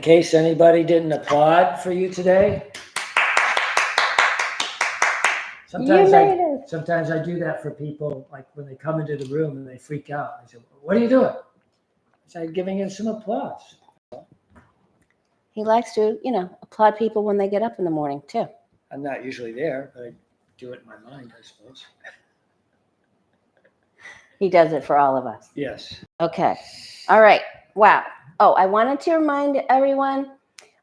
case anybody didn't applaud for you today. Sometimes I do that for people, like when they come into the room and they freak out. I say, "What are you doing?" I say, "Giving it some applause." He likes to, applaud people when they get up in the morning too. I'm not usually there, but I do it in my mind, I suppose. He does it for all of us. Yes. Okay. All right. Wow. Oh, I wanted to remind everyone,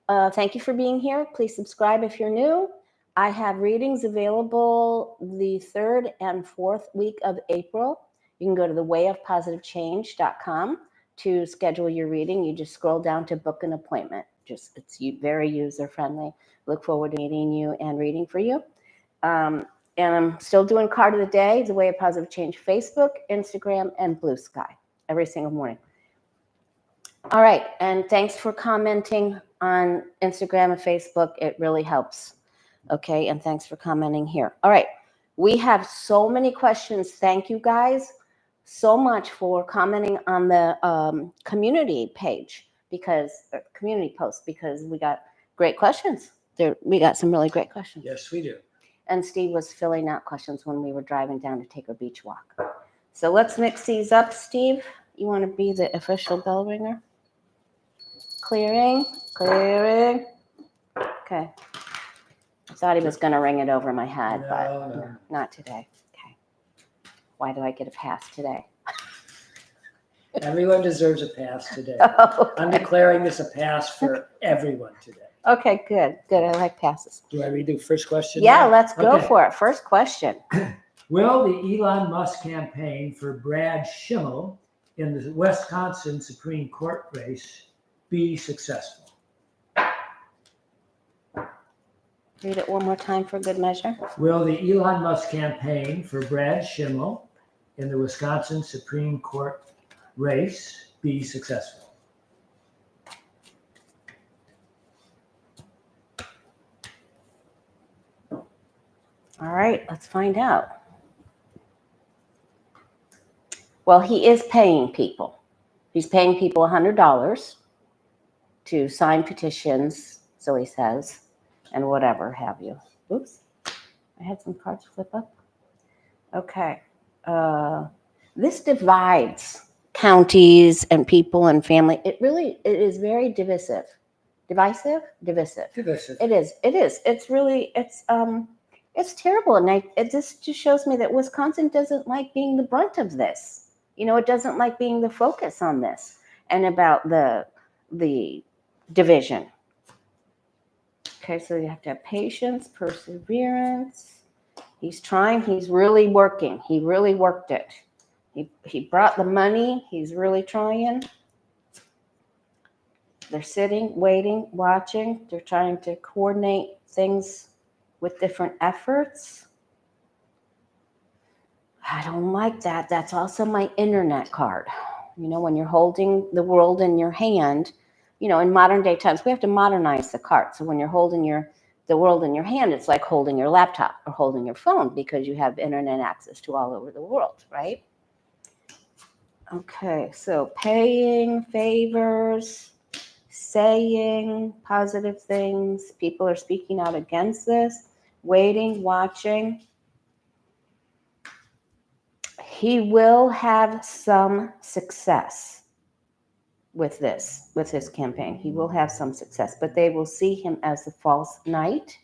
thank you for being here. Please subscribe if you're new. I have readings available the 3rd and 4th week of April. You can go to thewayofpositivechange.com to schedule your reading. You just scroll down to book an appointment. It's very user-friendly. Look forward to meeting you and reading for you. And I'm still doing Card of the Day, The Way of Positive Change, Facebook, Instagram, and Blue Sky every single morning. All right. And thanks for commenting on Instagram and Facebook. It really helps. Okay. And thanks for commenting here. All right. We have so many questions. Thank you guys so much for commenting on the community page community post, because we got great questions. We got some really great questions. Yes, we do. And Steve was filling out questions when we were driving down to take a beach walk. So let's mix these up. Steve, you want to be the official bell ringer? Clearing. Okay. I thought he was going to ring it over my head, but no, not today. Okay. Why do I get a pass today? Everyone deserves a pass today. Okay. I'm declaring this a pass for everyone today. Okay, good. I like passes. Do I read the first question? Yeah, now? let's go for it. First question. Will the Elon Musk campaign for Brad Shimel in the Wisconsin Supreme Court race be successful? Read it one more time for good measure. Will the Elon Musk campaign for Brad Shimel in the Wisconsin Supreme Court race be successful? All right, let's find out. Well, he is paying people. He's paying people $100 to sign petitions, so he says, and whatever have you. Oops, I had some cards flip up. Okay. This divides counties and people and family. It is very divisive. Divisive? Divisive. It is. It's terrible. And this just shows me that Wisconsin doesn't like being the brunt of this. It doesn't like being the focus on this and about the division. Okay, so you have to have patience, perseverance. He's trying. He's really working. He really worked it. He brought the money. He's really trying. They're sitting, waiting, watching. They're trying to coordinate things with different efforts. I don't like that. That's also my internet card. When you're holding the world in your hand, in modern day times, we have to modernize the card. So when you're holding the world in your hand, it's like holding your laptop or holding your phone, because you have internet access to all over the world, right? Okay, so paying favors, saying positive things. People are speaking out against this, waiting, watching. He will have some success with his campaign. He will have some success, but they will see him as the false knight.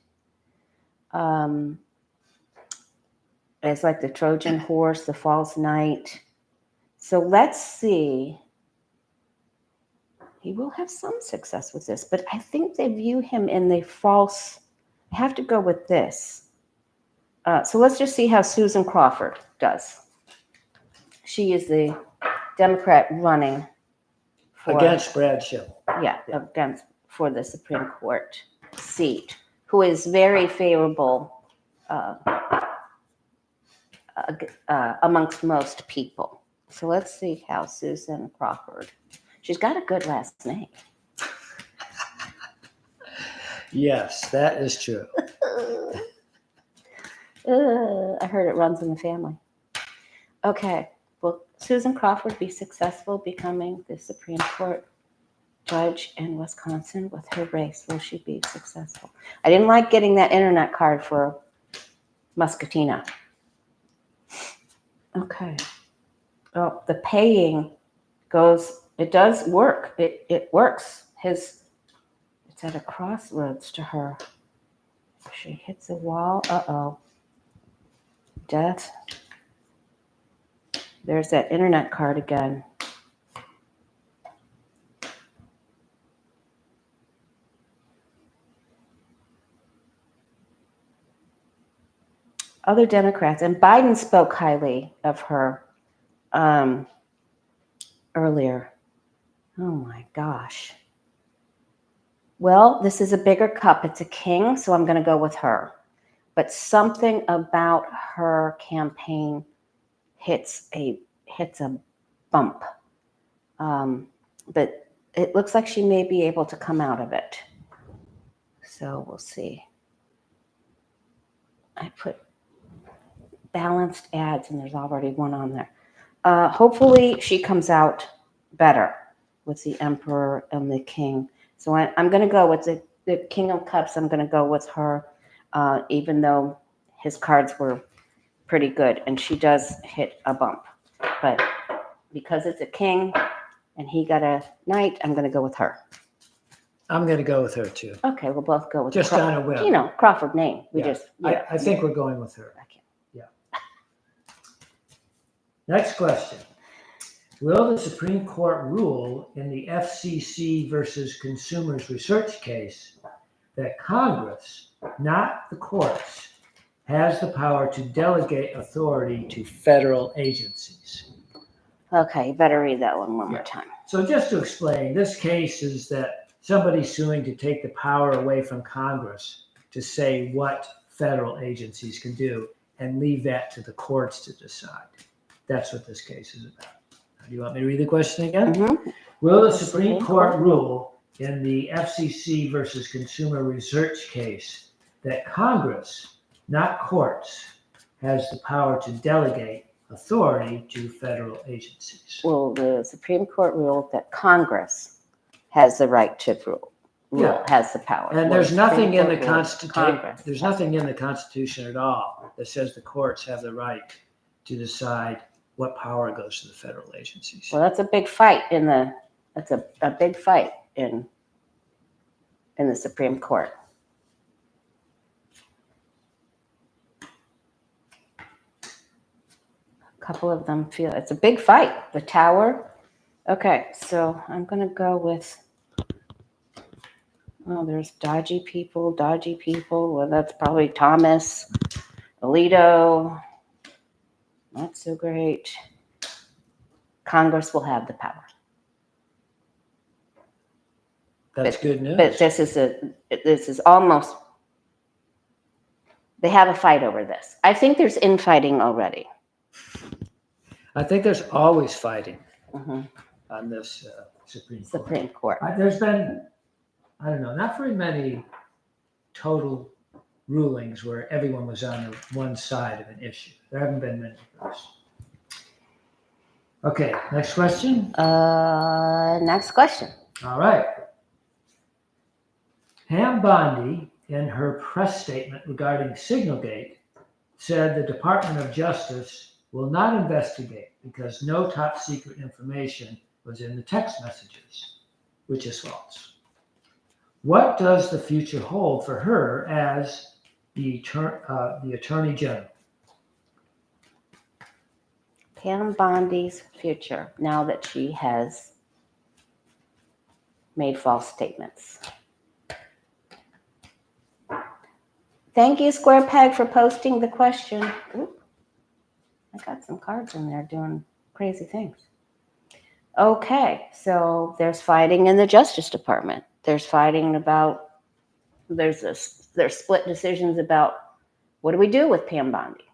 It's like the Trojan horse, the false knight. So let's see. He will have some success with this, but I think they view him in the false. I have to go with this. So let's just see how Susan Crawford does. She is the Democrat running against Brad Shimel. Yeah, for the Supreme Court seat, who is very favorable amongst most people. So let's see how Susan Crawford. She's got a good last name. Yes, that is true. I heard it runs in the family. Okay. Will Susan Crawford be successful becoming the Supreme Court judge in Wisconsin with her race. Will she be successful? I didn't like getting that internet card for Muscatina. Okay. Well, the paying goes, it does work. It works. It's at a crossroads to her. She hits a wall. Uh-oh. Death. There's that internet card again. Other Democrats, and Biden spoke highly of her earlier. Oh my gosh. Well, this is a bigger cup. It's a king, so I'm going to go with her. But something about her campaign hits a bump. But it looks like she may be able to come out of it. So we'll see. I put balanced ads, and there's already one on there. Hopefully she comes out better with the emperor and the king. So I'm going to go with the king of cups. I'm going to go with her, even though his cards were pretty good, and she does hit a bump. But because it's a king and he got a knight, I'm going to go with her. I'm going to go with her too. Okay, we'll both go with Just on a whim. You know, Crawford name. I think we're going with her. Yeah. Next question. Will the Supreme Court rule in the FCC versus Consumers Research case that Congress, not the courts, has the power to delegate authority to federal agencies? Okay, you better read that one more time. So just to explain, this case is that somebody's suing to take the power away from Congress to say what federal agencies can do and leave that to the courts to decide. That's what this case is about. Do you want me to read the question again? Mm-hmm. Will the Supreme Court rule in the FCC versus Consumer Research case that Congress, not courts, has the power to delegate authority to federal agencies? Well, the Supreme Court ruled that Congress has the right to rule, has the power. And there's nothing in the Constitution. Congress. There's nothing in the Constitution at all that says the courts have the right to decide what power goes to the federal agencies. Well, that's a big fight that's a big fight in the Supreme Court. A couple of them feel it's a big fight. The tower. Okay, so I'm going to go with, there's dodgy people. Well, that's probably Thomas, Alito. Not so great. Congress will have the power. That's good news. But this is almost, they have a fight over this. I think there's infighting already. I think there's always fighting Mm-hmm. on this Supreme Court. Supreme Court. There's been, I don't know, not very many total rulings where everyone was on one side of an issue. There haven't been many of those. Okay, next question. Next question. All right. Pam Bondi, in her press statement regarding Signalgate, said the Department of Justice will not investigate because no top secret information was in the text messages, which is false. What does the future hold for her as the Attorney General? Pam Bondi's future, now that she has made false statements. Thank you, Square Peg, for posting the question. Ooh, I got some cards in there doing crazy things. Okay, so there's fighting in the Justice Department. There's fighting about, there's split decisions about what do we do with Pam Bondi?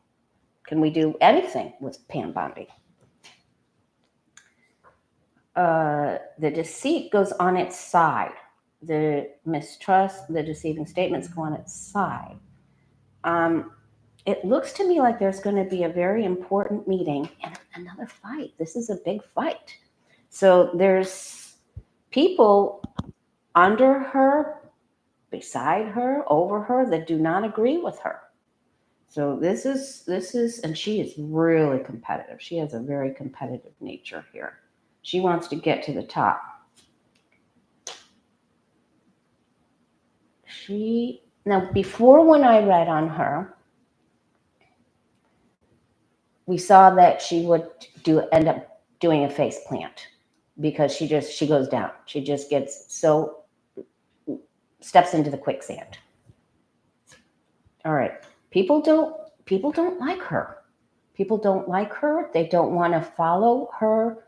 Can we do anything with Pam Bondi? The deceit goes on its side. The mistrust, the deceiving statements go on its side. It looks to me like there's going to be a very important meeting and another fight. This is a big fight. So people under her, beside her, over her that do not agree with her. So this is, and she is really competitive. She has a very competitive nature here. She wants to get to the top. Now before, when I read on her, we saw that she would end up doing a face plant because she goes down. She just steps into the quicksand. All right. People don't like her. People don't like her. They don't want to follow her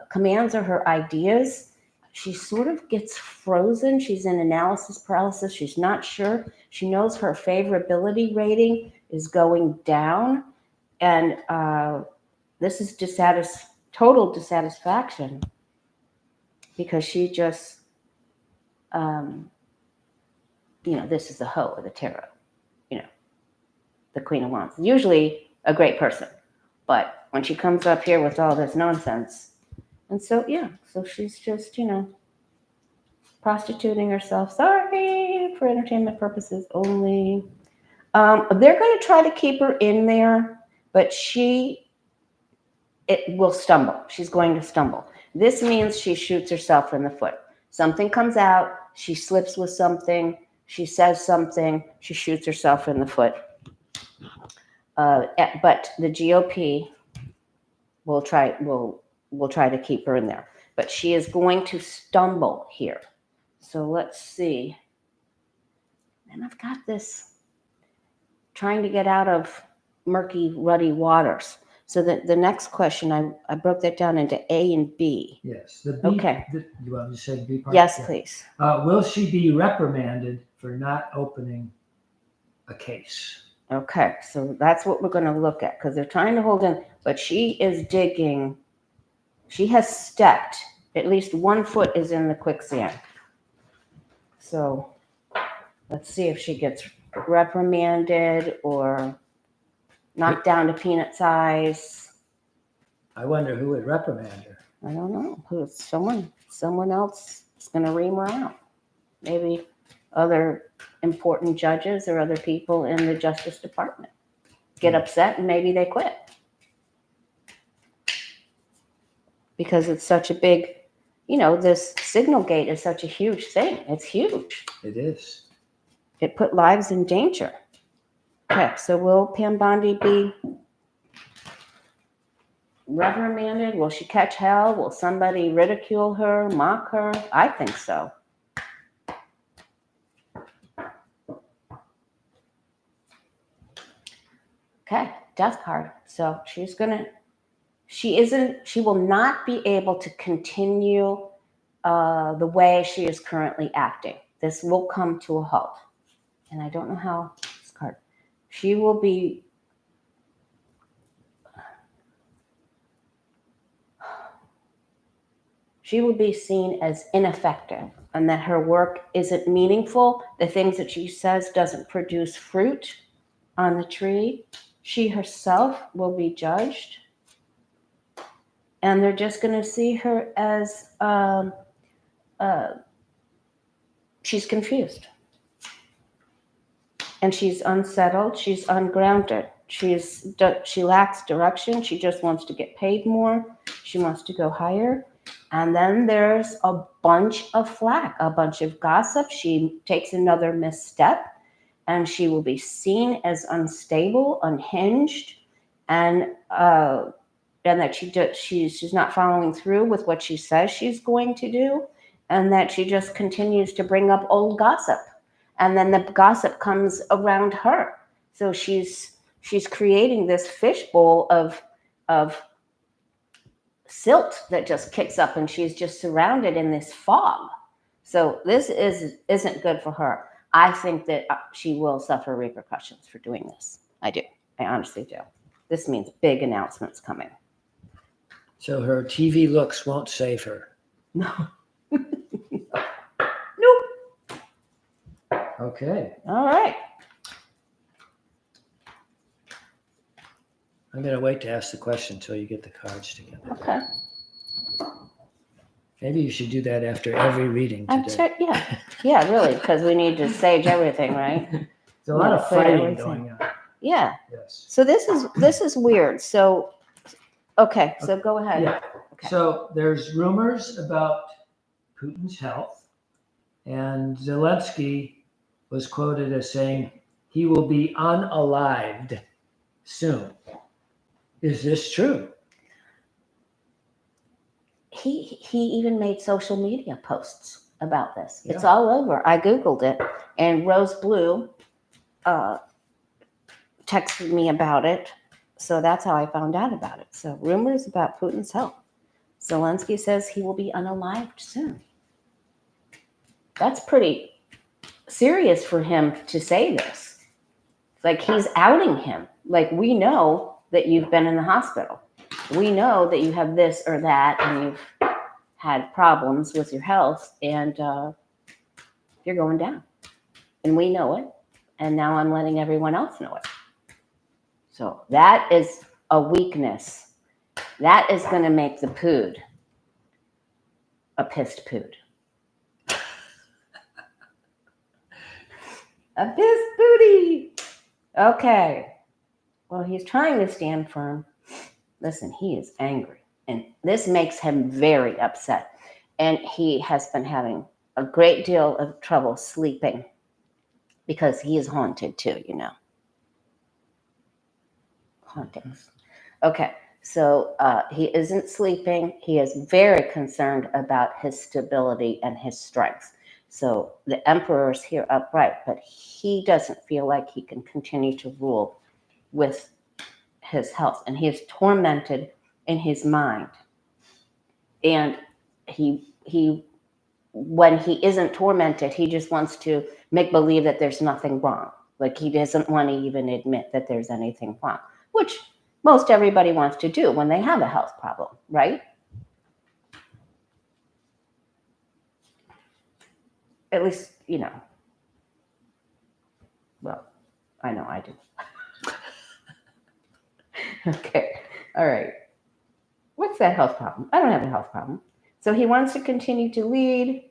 commands or her ideas. She sort of gets frozen. She's in analysis paralysis. She's not sure. She knows her favorability rating is going down. And this is total dissatisfaction because she just, this is the hoe of the tarot, the Queen of Wands. Usually a great person, but when she comes up here with all this nonsense, and so she's just, prostituting herself. Sorry, for entertainment purposes only. They're going to try to keep her in there, but it will stumble. She's going to stumble. This means she shoots herself in the foot. Something comes out, she slips with something, she says something, she shoots herself in the foot. But the GOP will try to keep her in there. But she is going to stumble here. So let's see. And I've got this trying to get out of murky, ruddy waters. So the next question, I broke that down into A and B. Yes. The B, okay. You want me to say the B part? Yes, yeah. Please. Will she be reprimanded for not opening a case? Okay, so that's what we're going to look at because they're trying to hold in, but she is digging. She has stepped. At least 1 foot is in the quicksand. So let's see if she gets reprimanded or knocked down to peanut size. I wonder who would reprimand her. I don't know. Who's someone else is going to ream her out. Maybe other important judges or other people in the Justice Department get upset and maybe they quit. Because it's such a big, this signal gate is such a huge thing. It's huge. It is. It put lives in danger. Okay, so will Pam Bondi be reprimanded? Will she catch hell? Will somebody ridicule her, mock her? I think so. Okay, death card. So she will not be able to continue the way she is currently acting. This will come to a halt. And I don't know how this card. She will be seen as ineffective and that her work isn't meaningful. The things that she says doesn't produce fruit on the tree. She herself will be judged. And they're just going to see her as she's confused. And she's unsettled. She's ungrounded. She lacks direction. She just wants to get paid more. She wants to go higher. And then there's a bunch of flack, a bunch of gossip. She takes another misstep and she will be seen as unstable, unhinged, and that she's not following through with what she says she's going to do, and that she just continues to bring up old gossip. And then the gossip comes around her. So she's creating this fishbowl of silt that just kicks up, and she's just surrounded in this fog. So this isn't good for her. I think that she will suffer repercussions for doing this. I do. I honestly do. This means big announcements coming. So her TV looks won't save her. No. Okay. All right. I'm going to wait to ask the question until you get the cards together. Okay. Maybe you should do that after every reading I'm today. sure, yeah, really, because we need to sage everything, right? There's a lot of Clear fighting everything. going on. Yeah. Yes. So this is weird. So, okay, so go ahead. Yeah. Okay. So there's rumors about Putin's health, and Zelensky was quoted as saying he will be unalived soon. Is this true? He even made social media posts about this. It's Yeah. all over. I Googled it, and Rose Blue texted me about it. So that's how I found out about it. So rumors about Putin's health. Zelensky says he will be unalived soon. That's pretty serious for him to say this. Like he's outing him. Like we know that you've been in the hospital. We know that you have this or that and you've had problems with your health and you're going down. And we know it. And now I'm letting everyone else know it. So that is a weakness. That is going to make the pood a pissed pood. A pissed pootie. Okay. Well, he's trying to stand firm. Listen, he is angry. And this makes him very upset. And he has been having a great deal of trouble sleeping because he is haunted too, you know. Hauntings. Okay. So he isn't sleeping. He is very concerned about his stability and his strength. So the emperor is here upright, but he doesn't feel like he can continue to rule with his health. And he is tormented in his mind. And he when he isn't tormented, he just wants to make believe that there's nothing wrong. Like he doesn't want to even admit that there's anything wrong, which most everybody wants to do when they have a health problem, right? At least, you know. Well, I know I do. Okay. All right. What's that health problem? I don't have a health problem. So he wants to continue to lead.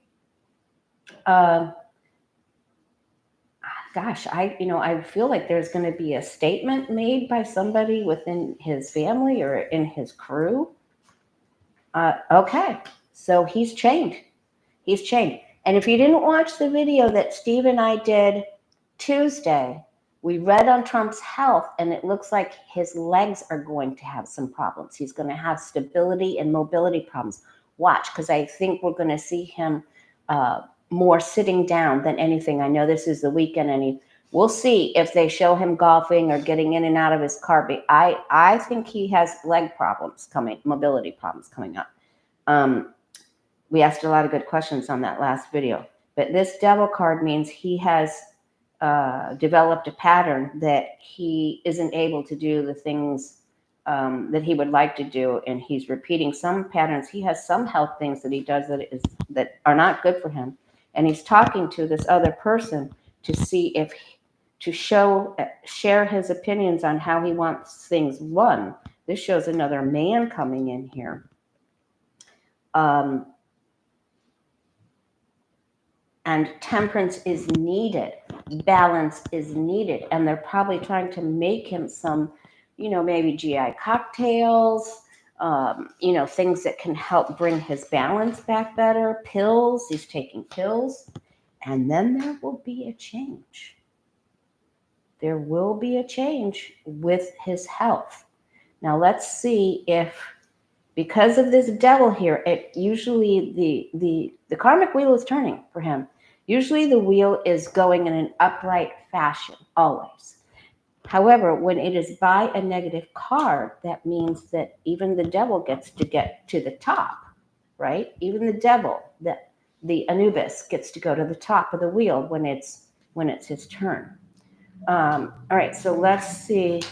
Gosh, I feel like there's going to be a statement made by somebody within his family or in his crew. Okay, so he's chained. He's chained. And if you didn't watch the video that Steve and I did Tuesday, we read on Trump's health, and it looks like his legs are going to have some problems. He's going to have stability and mobility problems. Watch, because I think we're going to see him more sitting down than anything. I know this is the weekend, and we'll see if they show him golfing or getting in and out of his car. But I think he has leg problems mobility problems coming up. We asked a lot of good questions on that last video. But this devil card means he has developed a pattern that he isn't able to do the things that he would like to do, and he's repeating some patterns. He has some health things that he does that are not good for him, and he's talking to this other person to see share his opinions on how he wants things run. This shows another man coming in here. And temperance is needed, balance is needed, and they're probably trying to make him some, maybe GI cocktails, things that can help bring his balance back better, pills, he's taking pills, and then there will be a change. There will be a change with his health. Now let's see if, because of this devil here, it usually the karmic wheel is turning for him. Usually the wheel is going in an upright fashion, always. However, when it is by a negative card, that means that even the devil gets to get to the top, right? Even the devil, the Anubis, gets to go to the top of the wheel when it's his turn. All right, so let's see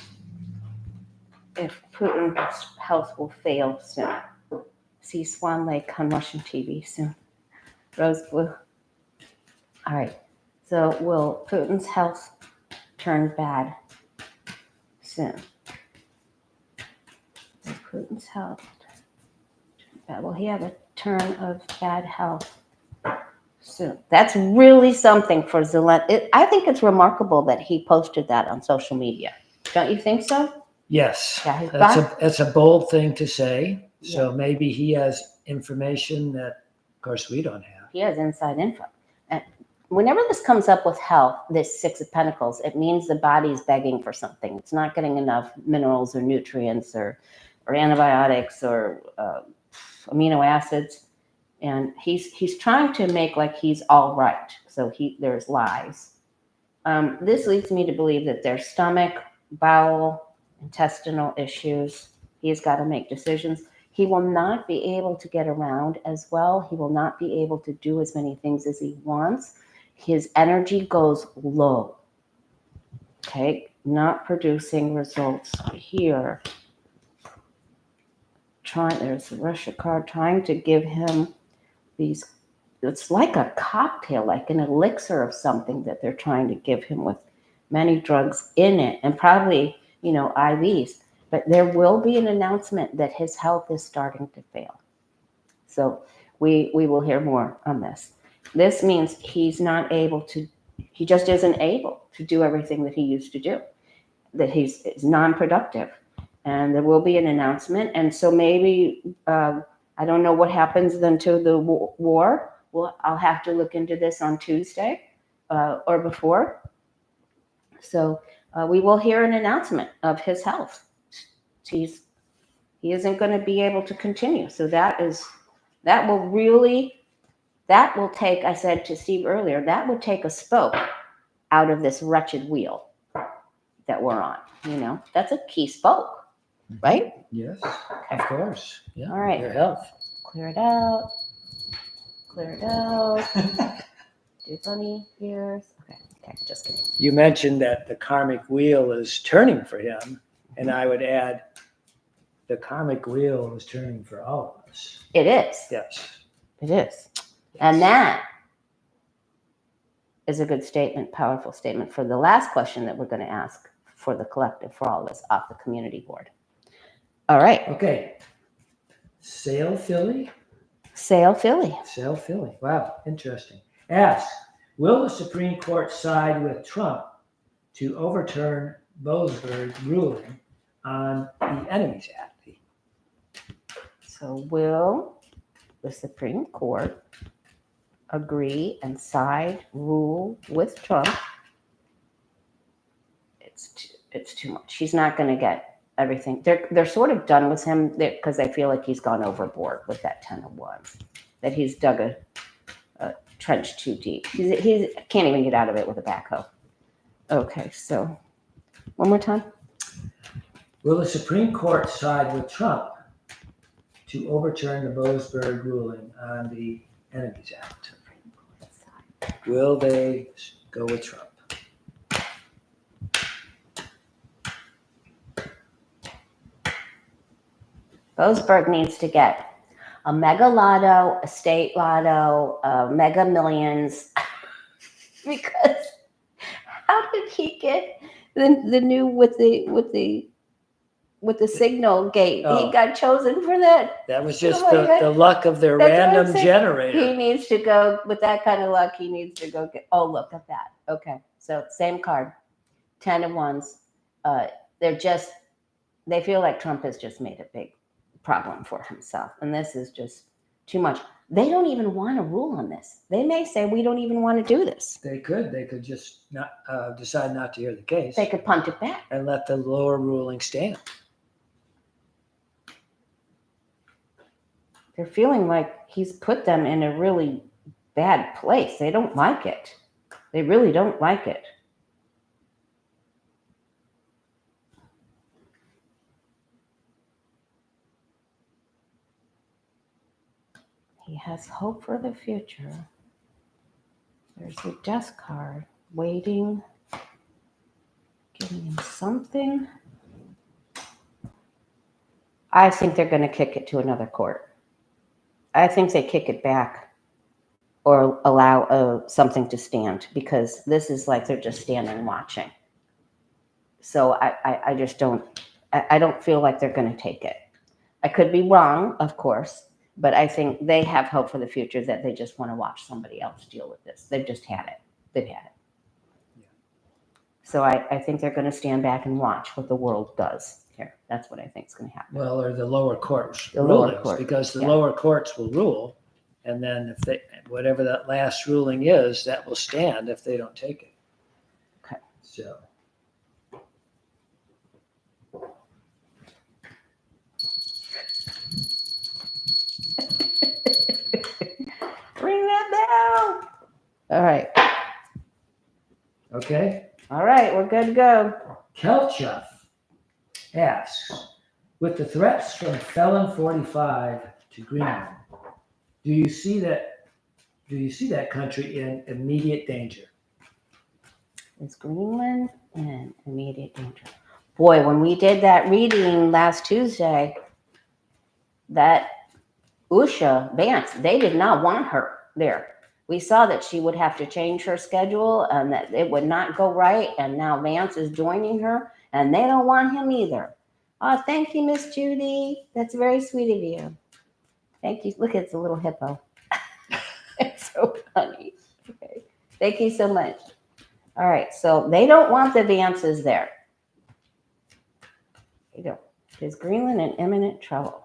if Putin's health will fail soon. See Swan Lake on Russian TV soon. Rose Blue. All right. So will Putin's health turn bad soon? Will Putin's health turn bad? Well, he had a turn of bad health soon. That's really something for Zelensky. I think it's remarkable that he posted that on social media. Don't you think so? Yes, Yeah, his that's a bold thing to say. So Yeah. maybe he has information that, of course, we don't have. He has inside info. And whenever this comes up with health, this Six of Pentacles, it means the body's begging for something. It's not getting enough minerals or nutrients or antibiotics or amino acids. And he's trying to make like he's all right. So there's lies. This leads me to believe that there's stomach, bowel, intestinal issues. He's got to make decisions. He will not be able to get around as well. He will not be able to do as many things as he wants. His energy goes low. Okay, not producing results here. There's the Russia card trying to give him these, it's like a cocktail, like an elixir of something that they're trying to give him with many drugs in it and probably, IVs. But there will be an announcement that his health is starting to fail. So we will hear more on this. This means he just isn't able to do everything that he used to do, that he's non-productive. And there will be an announcement. And so maybe, I don't know what happens then to the war. Well, I'll have to look into this on Tuesday or before. So we will hear an announcement of his health. He isn't going to be able to continue. So that will take, I said to Steve earlier, that would take a spoke out of this wretched wheel that we're on. That's a key spoke, right? Yes, of course. Yeah. All right. Your health. Clear it out. Do funny ears. Okay, just kidding. You mentioned that the karmic wheel is turning for him, and I would add the karmic wheel is turning for all of us. It is. Yes. It is. And that is a good statement, powerful statement for the last question that we're going to ask for the collective, for all of us off the community board. All right. Okay. Sail Philly. Sail Philly. Sail Philly. Wow, interesting. Ask, will the Supreme Court side with Trump to overturn Boasberg's ruling on the Enemies Act? So will the Supreme Court agree and rule with Trump? It's too much. He's not going to get everything. They're sort of done with him because they feel like he's gone overboard with that 10 of Wands, that he's dug a trench too deep. He can't even get out of it with a backhoe. Okay, so one more time. Will the Supreme Court side with Trump to overturn the Boasberg ruling on the Enemies Act? Will they go with Trump? Boasberg needs to get a mega lotto, a state lotto, mega millions, because how did he get the new with the signal gate? Oh. He got chosen for that. That was just the luck of their random generator. He needs to go with that kind of luck. He needs to go get. Oh, look at that. Okay, so same card, 10 of Wands. They feel like Trump has just made a big problem for himself, and this is just too much. They don't even want to rule on this. They may say we don't even want to do this. They could just not decide not to hear the case. They could punt it back and let the lower ruling stand. They're feeling like he's put them in a really bad place. They don't like it. They really don't like it. He has hope for the future. There's the Death card, waiting, giving him something. I think they're going to kick it to another court. I think they kick it back or allow something to stand, because this is like they're just standing watching. So I just don't feel like they're going to take it. I could be wrong, of course, But I think they have hope for the future that they just want to watch somebody else deal with this. They've just had it. They've had it. Yeah. So I think they're going to stand back and watch what the world does here. That's what I think is going to happen. Well, or the lower courts The lower rulings, court, because the yeah. lower courts will rule, and then if they, whatever that last ruling is, that will stand if they don't take it. Okay. So. Ring that bell. All right. Okay. All right. We're good to go. Kelchuff asks, with the threats from Felon 45 to Greenland, do you see that country in immediate danger? Is Greenland in immediate danger? Boy, when we did that reading last Tuesday, that Usha Vance, they did not want her there. We saw that she would have to change her schedule and that it would not go right. And now Vance is joining her and they don't want him either. Oh, thank you, Miss Judy. That's very sweet of you. Thank you. Look, it's a little hippo. It's so funny. Okay. Thank you so much. All right. So they don't want the Vances there. They don't. Is Greenland in imminent trouble?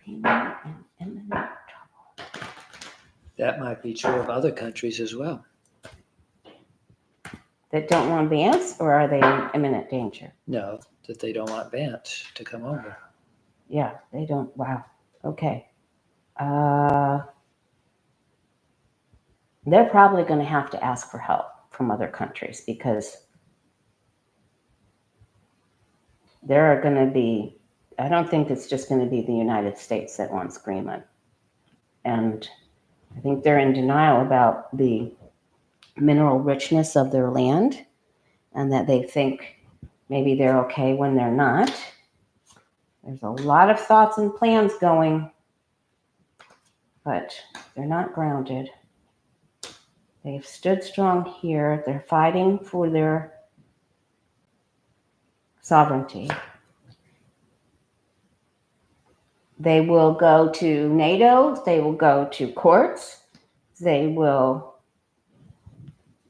Greenland in imminent trouble. That might be true of other countries as well. That don't want Vance, or are they in imminent danger? No, that they don't want Vance to come over. Yeah, they don't. Wow. Okay. They're probably going to have to ask for help from other countries because there are going to be, I don't think it's just going to be the United States that wants Greenland. And I think they're in denial about the mineral richness of their land and that they think maybe they're okay when they're not. There's a lot of thoughts and plans going, but they're not grounded. They've stood strong here. They're fighting for their sovereignty. They will go to NATO. They will go to courts. They will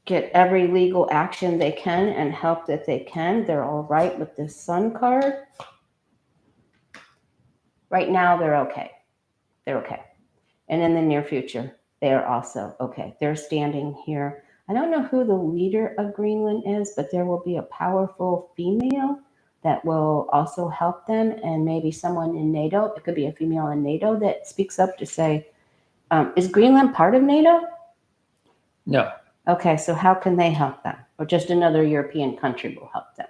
get every legal action they can and help that they can. They're all right with this sun card. Right now, they're okay. They're okay. And in the near future, they are also okay. They're standing here. I don't know who the leader of Greenland is, but there will be a powerful female that will also help them, and maybe someone in NATO. It could be a female in NATO that speaks up to say, is Greenland part of NATO? No. Okay, so how can they help them? Or just another European country will help them?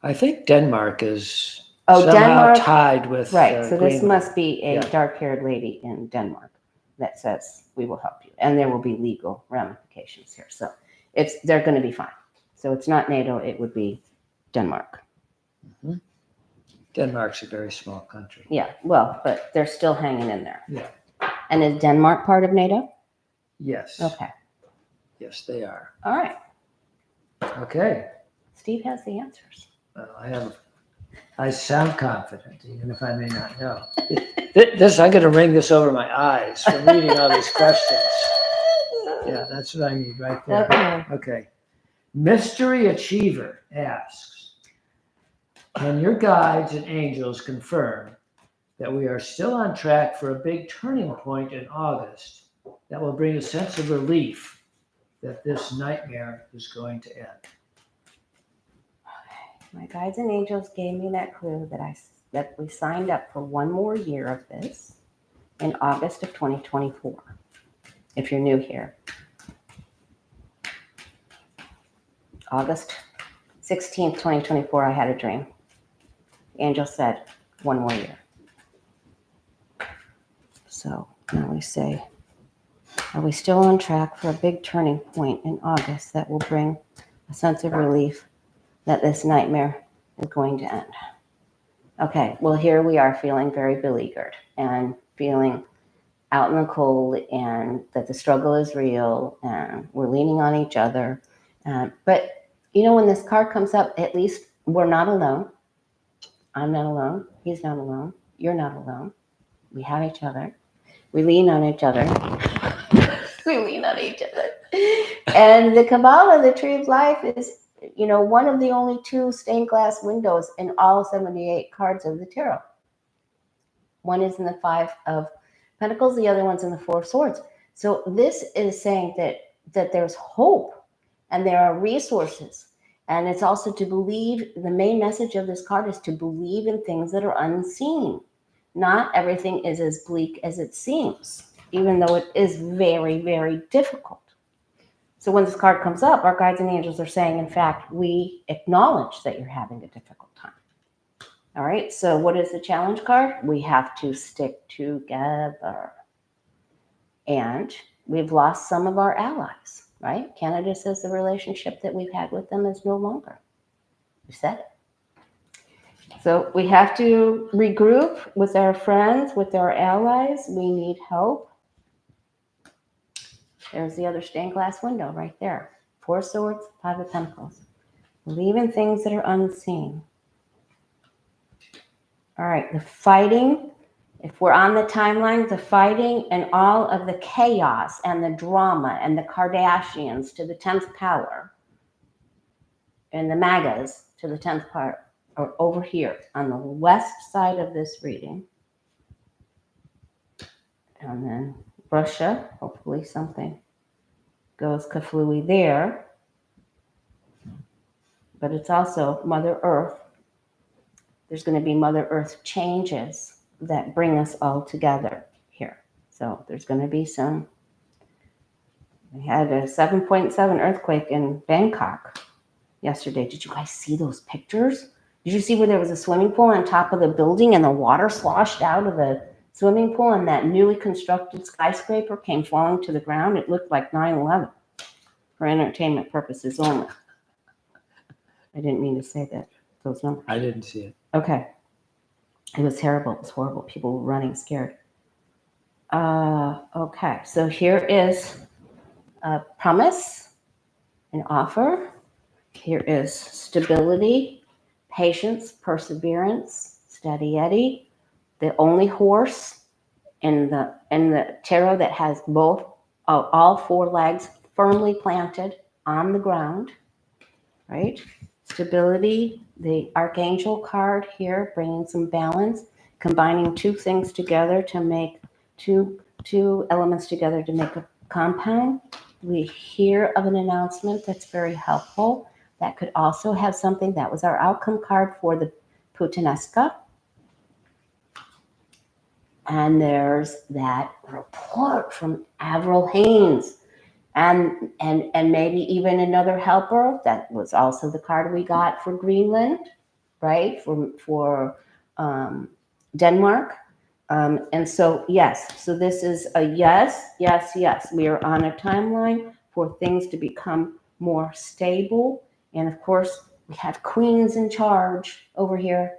I think Denmark is Denmark, somehow tied with right. So this Greenland. must be a Yeah. dark-haired lady in Denmark that says we will help you, and there will be legal ramifications here. So they're going to be fine. So it's not NATO; it would be Denmark. Mm-hmm. Denmark's a very small country. Yeah, well, but they're still hanging in there. Yeah. And is Denmark part of NATO? Yes. Okay. Yes, they are. All right. Okay. Steve has the answers. I sound confident, even if I may not know. I'm going to wring this over my eyes from reading all these questions. Yeah, that's what I need right there. Okay. Okay. Mystery Achiever asks, can your guides and angels confirm that we are still on track for a big turning point in August that will bring a sense of relief that this nightmare is going to end? My guides and angels gave me that clue that we signed up for one more year of this in August of 2024. If you're new here, August 16th, 2024, I had a dream. The angel said, one more year. So now we say, are we still on track for a big turning point in August that will bring a sense of relief that this nightmare is going to end? Okay, well, here we are feeling very beleaguered and feeling out in the cold and that the struggle is real and we're leaning on each other. But, when this card comes up, at least we're not alone. I'm not alone. He's not alone. You're not alone. We have each other. We lean on each other. We lean on each other. And the Kabbalah, the tree of life, is, one of the only 2 stained glass windows in all 78 cards of the tarot. One is in the 5 of Pentacles, the other one's in the 4 of Swords. So this is saying that there's hope and there are resources. And it's also to believe, the main message of this card is to believe in things that are unseen. Not everything is as bleak as it seems, even though it is very, very difficult. So when this card comes up, our guides and angels are saying, in fact, we acknowledge that you're having a difficult time. All right, so what is the challenge card? We have to stick together. And we've lost some of our allies, right? Canada says the relationship that we've had with them is no longer. We said it. So we have to regroup with our friends, with our allies. We need help. There's the other stained glass window right there. 4 Swords, 5 of Pentacles. Believe in things that are unseen. All right, the fighting. If we're on the timeline, the fighting and all of the chaos and the drama and the Kardashians to the 10th power and the MAGAs to the 10th power are over here on the west side of this reading. And then Russia, hopefully something goes kaflooey there. But it's also Mother Earth. There's going to be Mother Earth changes that bring us all together here. So there's going to be some. We had a 7.7 earthquake in Bangkok yesterday. Did you guys see those pictures? Did you see where there was a swimming pool on top of the building and the water sloshed out of the swimming pool and that newly constructed skyscraper came falling to the ground? It looked like 9/11 for entertainment purposes only. I didn't mean to say that. Those numbers. I didn't see it. Okay. It was terrible. It was horrible. People were running scared. Okay. So here is a promise, an offer. Here is stability, patience, perseverance, steady Eddie. The only horse in the tarot that has both all 4 legs firmly planted on the ground, right? Stability, the Archangel card here, bringing some balance, combining 2 things together to make two elements together to make a compound. We hear of an announcement that's very helpful. That could also have something. That was our outcome card for the Putinesca. And there's that report from Avril Haines. And maybe even another helper. That was also the card we got for Greenland, right? For Denmark. And so, yes. So this is a yes, yes, yes. We are on a timeline for things to become more stable. And of course, we have queens in charge over here.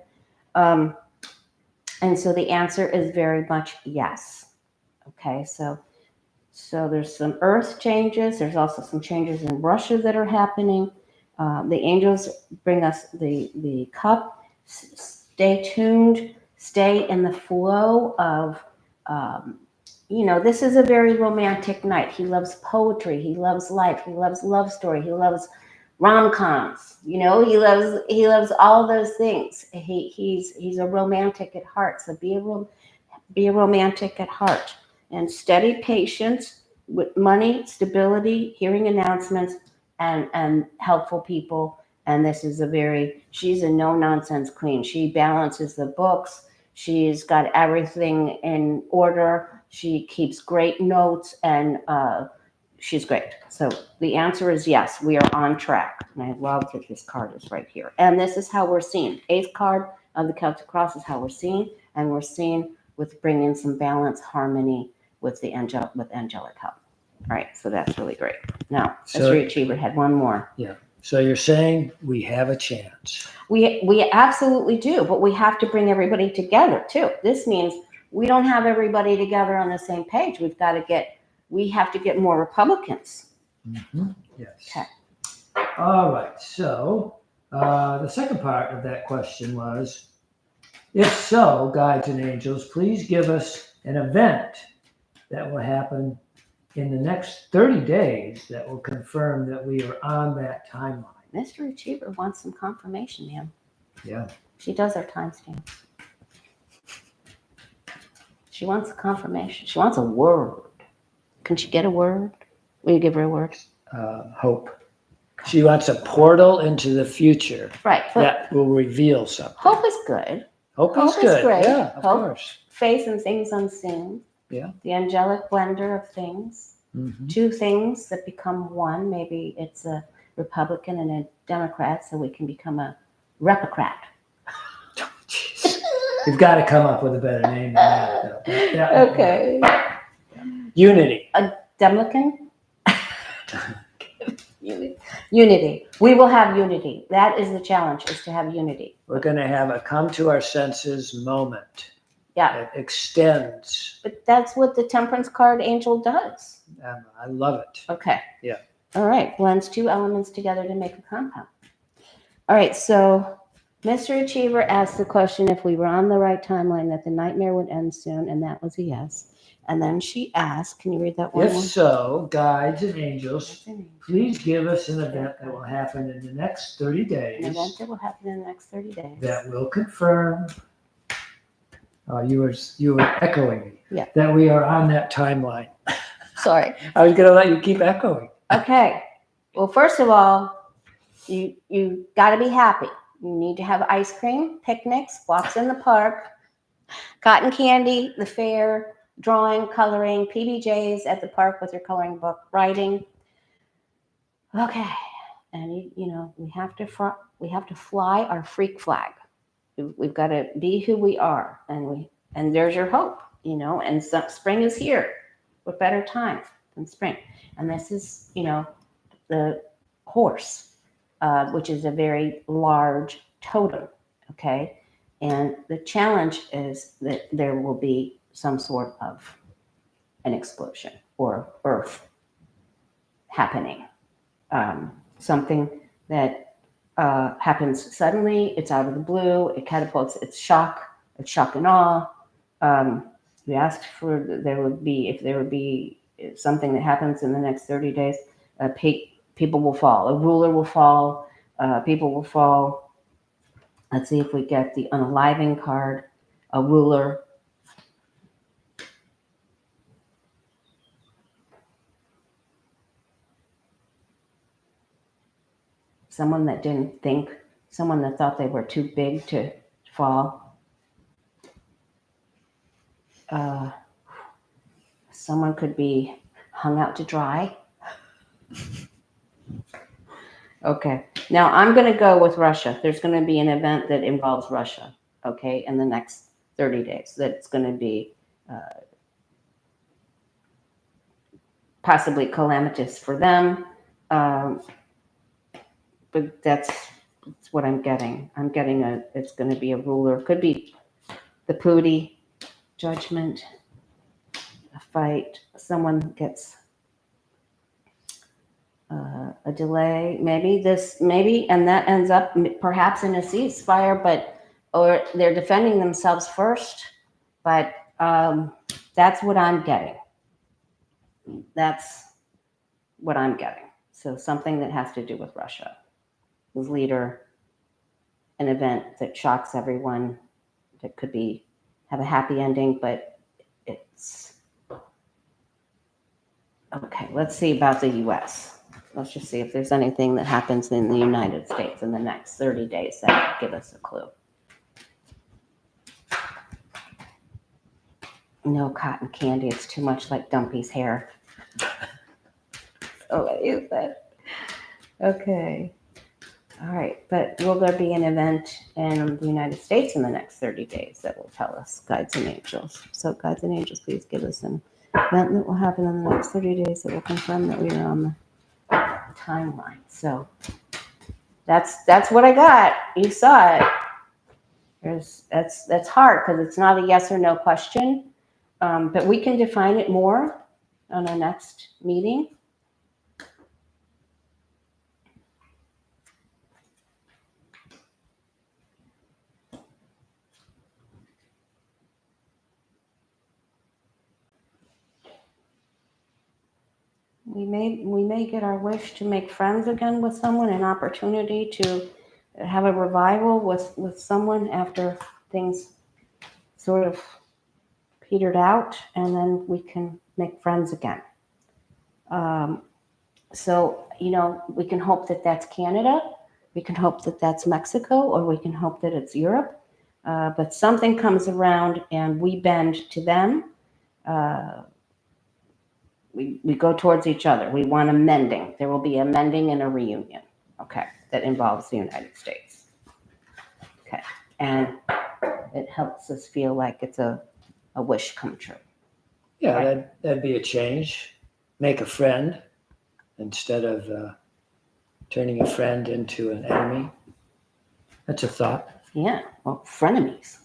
And so the answer is very much yes. Okay, so there's some earth changes. There's also some changes in Russia that are happening. The angels bring us the cup. Stay tuned. Stay in the flow of, this is a very romantic night. He loves poetry. He loves life. He loves love story. He loves rom-coms. He loves all those things. He's a romantic at heart. So be a romantic at heart. And steady patience with money, stability, hearing announcements, and helpful people. And this is she's a no-nonsense queen. She balances the books. She's got everything in order. She keeps great notes, and she's great. So the answer is yes, we are on track. And I love that this card is right here. And this is how we're seen. 8th card of the Celtic Cross is how we're seen. And we're seen with bringing some balance, harmony, with angelic help. All right, so that's really great. Now, Mystery Achiever had one more. Yeah. So you're saying we have a chance. We absolutely do, but we have to bring everybody together too. This means we don't have everybody together on the same page. We have to get more Republicans. Mm-hmm. Yes. Okay. All right. So the second part of that question was, If so, guides and angels, please give us an event that will happen in the next 30 days that will confirm that we are on that timeline. Mr. Achiever wants some confirmation, ma'am. Yeah. She does our timestamp. She wants a confirmation. She wants a word. Can she get a word? Will you give her a word? Hope. She wants a portal into the future Right. But that will reveal something. hope is good. Hope Hope is is good. great. Yeah, of Hope. course. Faith in things unseen. Yeah. The angelic blender of things. Mm-hmm. Two things that become one. Maybe it's a Republican and a Democrat, so we can become a repocrat. Jeez. You've got to come up with a better name than that, though. That won't work. Okay. Unity. A Demlican? Unity. We will have unity. That is the challenge, is to have unity. We're going to have a come to our senses moment. Yeah. It extends. But that's what the temperance card angel does. I love it. Okay. Yeah. All right. Blends two elements together to make a compound. All right. So Mr. Achiever asked the question if we were on the right timeline, that the nightmare would end soon, and that was a yes. And then she asked, can you read that one If more? so, guides and angels, please give us an event that will happen in the next 30 days. An event that will happen in the next 30 days. That will confirm. You were echoing me. Yeah. That we are on that timeline. Sorry. I was going to let you keep echoing. Okay. Well, first of all, you got to be happy. You need to have ice cream, picnics, walks in the park, cotton candy, the fair, drawing, coloring, PBJs at the park with your coloring book, writing. Okay. And we have to fly our freak flag. We've got to be who we are, and there's your hope, and spring is here. What better time than spring? And this is, the horse, which is a very large totem, okay? And the challenge is that there will be some sort of an explosion or earth happening, something that happens suddenly. It's out of the blue. It catapults. It's shock and awe. We asked for if there would be something that happens in the next 30 days. People will fall. A ruler will fall. People will fall. Let's see if we get the unaliving card. A ruler. Someone that didn't think. Someone that thought they were too big to fall. Someone could be hung out to dry. Okay. Now I'm going to go with Russia. There's going to be an event that involves Russia, okay, in the next 30 days. That's going to be possibly calamitous for them. But that's what I'm getting. I'm getting it's going to be a ruler. Could be the Pootie, judgment, a fight. Someone gets a delay, and that ends up perhaps in a ceasefire, or they're defending themselves first. But that's what I'm getting. That's what I'm getting. So something that has to do with Russia. His leader, an event that shocks everyone, that could have a happy ending, but it's okay. Let's see about the U.S. Let's just see if there's anything that happens in the United States in the next 30 days that will give us a clue. No cotton candy. It's too much like Dumpy's hair. Oh, what is that? Okay. All right. But will there be an event in the United States in the next 30 days that will tell us, guides and angels? So guides and angels, please give us an event that will happen in the next 30 days that will confirm that we are on the timeline. So that's what I got. You saw it. That's hard because it's not a yes or no question, but we can define it more on our next meeting. we may get our wish to make friends again with someone, an opportunity to have a revival with someone after things sort of petered out, and then we can make friends again. So, we can hope that that's Canada, we can hope that that's Mexico, or we can hope that it's Europe. But something comes around and we bend to them. We go towards each other. We want a mending. There will be a mending and a reunion, okay, that involves the United States. Okay, and it helps us feel like it's a wish come true. Yeah, Right. that'd be a change. Make a friend instead of turning a friend into an enemy. That's a thought. Yeah, well, frenemies.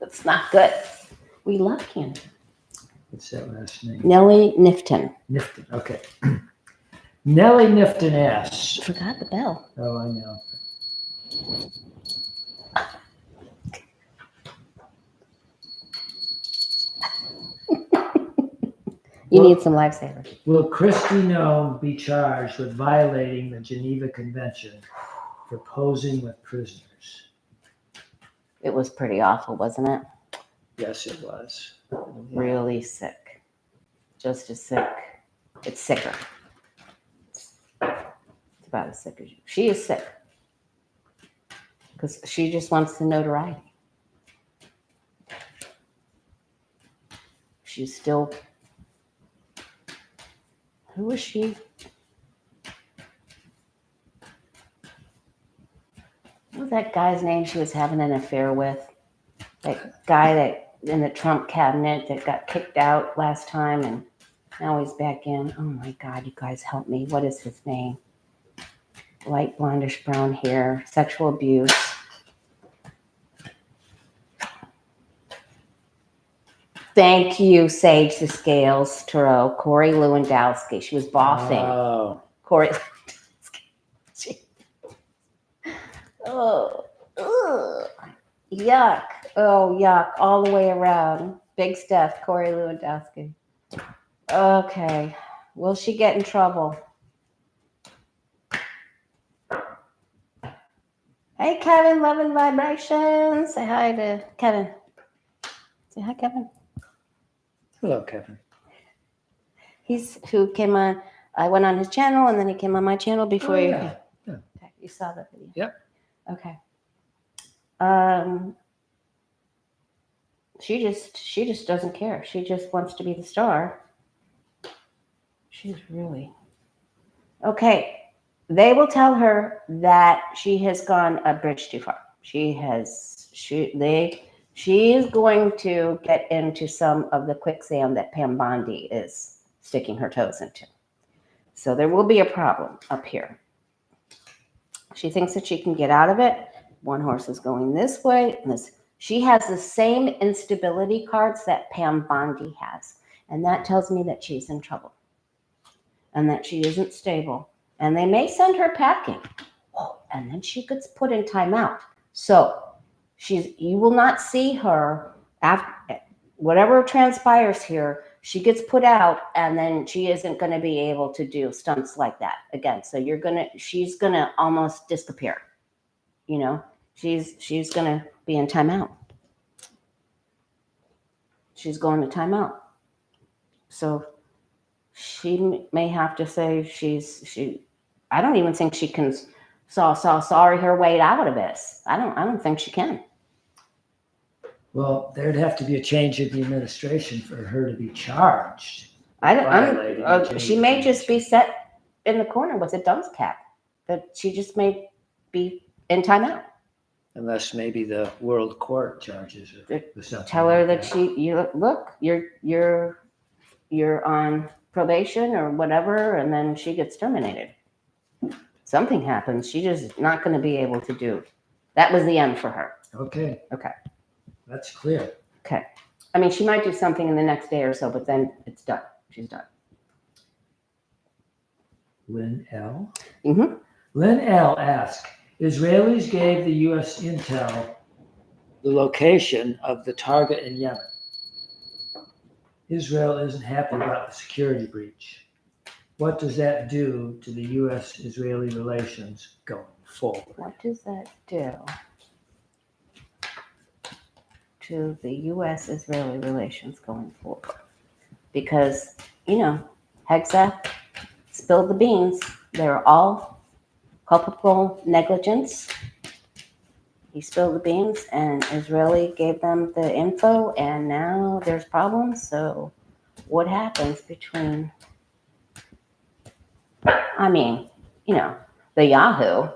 That's not good. We love Canada. What's that last name? Nellie Nifton. Nifton, okay. Nellie Nifton asks. Forgot the bell. Oh, I know. You need some lifesavers. Will Kristi Noem be charged with violating the Geneva Convention for posing with prisoners? It was pretty awful, wasn't it? Yes, it was. Really sick. Just as sick. It's sicker. It's about as sick as you. She is sick. Because she just wants the notoriety. She's still. Who is she? What was that guy's name she was having an affair with? That guy that in the Trump cabinet that got kicked out last time and now he's back in. Oh my God, you guys help me. What is his name? Light blondish brown hair, sexual abuse. Thank you, Sage the Scales, Turo, Corey Lewandowski. She was boffing. Oh, Corey Lewandowski. Oh, ugh. Yuck. Oh, yuck. All the way around. Big Steph, Corey Lewandowski. Okay. Will she get in trouble? Hey, Kevin, Love and Vibrations. Say hi to Kevin. Say hi, Kevin. hello, Kevin. He's who came on. I went on his channel and then he came on my channel before you. Yeah. Okay, you saw the video. Yep. Okay. She just doesn't care. She just wants to be the star. She's really okay. They will tell her that she has gone a bridge too far. She is going to get into some of the quicksand that Pam Bondi is sticking her toes into. So there will be a problem up here. She thinks that she can get out of it. One horse is going this way. And this. She has the same instability cards that Pam Bondi has. And that tells me that she's in trouble and that she isn't stable. And they may send her packing. Oh, and then she gets put in timeout. So you will not see her after whatever transpires here. She gets put out, and then she isn't going to be able to do stunts like that again. So she's gonna almost disappear. She's gonna be in timeout. She's going to timeout. So she may have to say I don't even think she can sorry her way out of this. I don't think she can. Well, there'd have to be a change in the administration for her to be charged. She may just be set in the corner with a dunce cap. That she just may be in timeout. Unless maybe the World Court charges her with something. Tell her like that you're on probation or whatever, and then she gets terminated. Something happens. She just not going to be able to do. That was the end for her. Okay. Okay. That's clear. Okay. I mean, she might do something in the next day or so, but then it's done. She's done. Lynn L. Mm-hmm. Lynn L. asked, Israelis gave the U.S. intel the location of the target in Yemen. Israel isn't happy about the security breach. What does that do to the U.S.-Israeli relations going forward? What does that do to the U.S.-Israeli relations going forward? Because, Hegseth spilled the beans. They're all culpable negligence. He spilled the beans, and Israeli gave them the info, and now there's problems. So what happens between, the Yahoo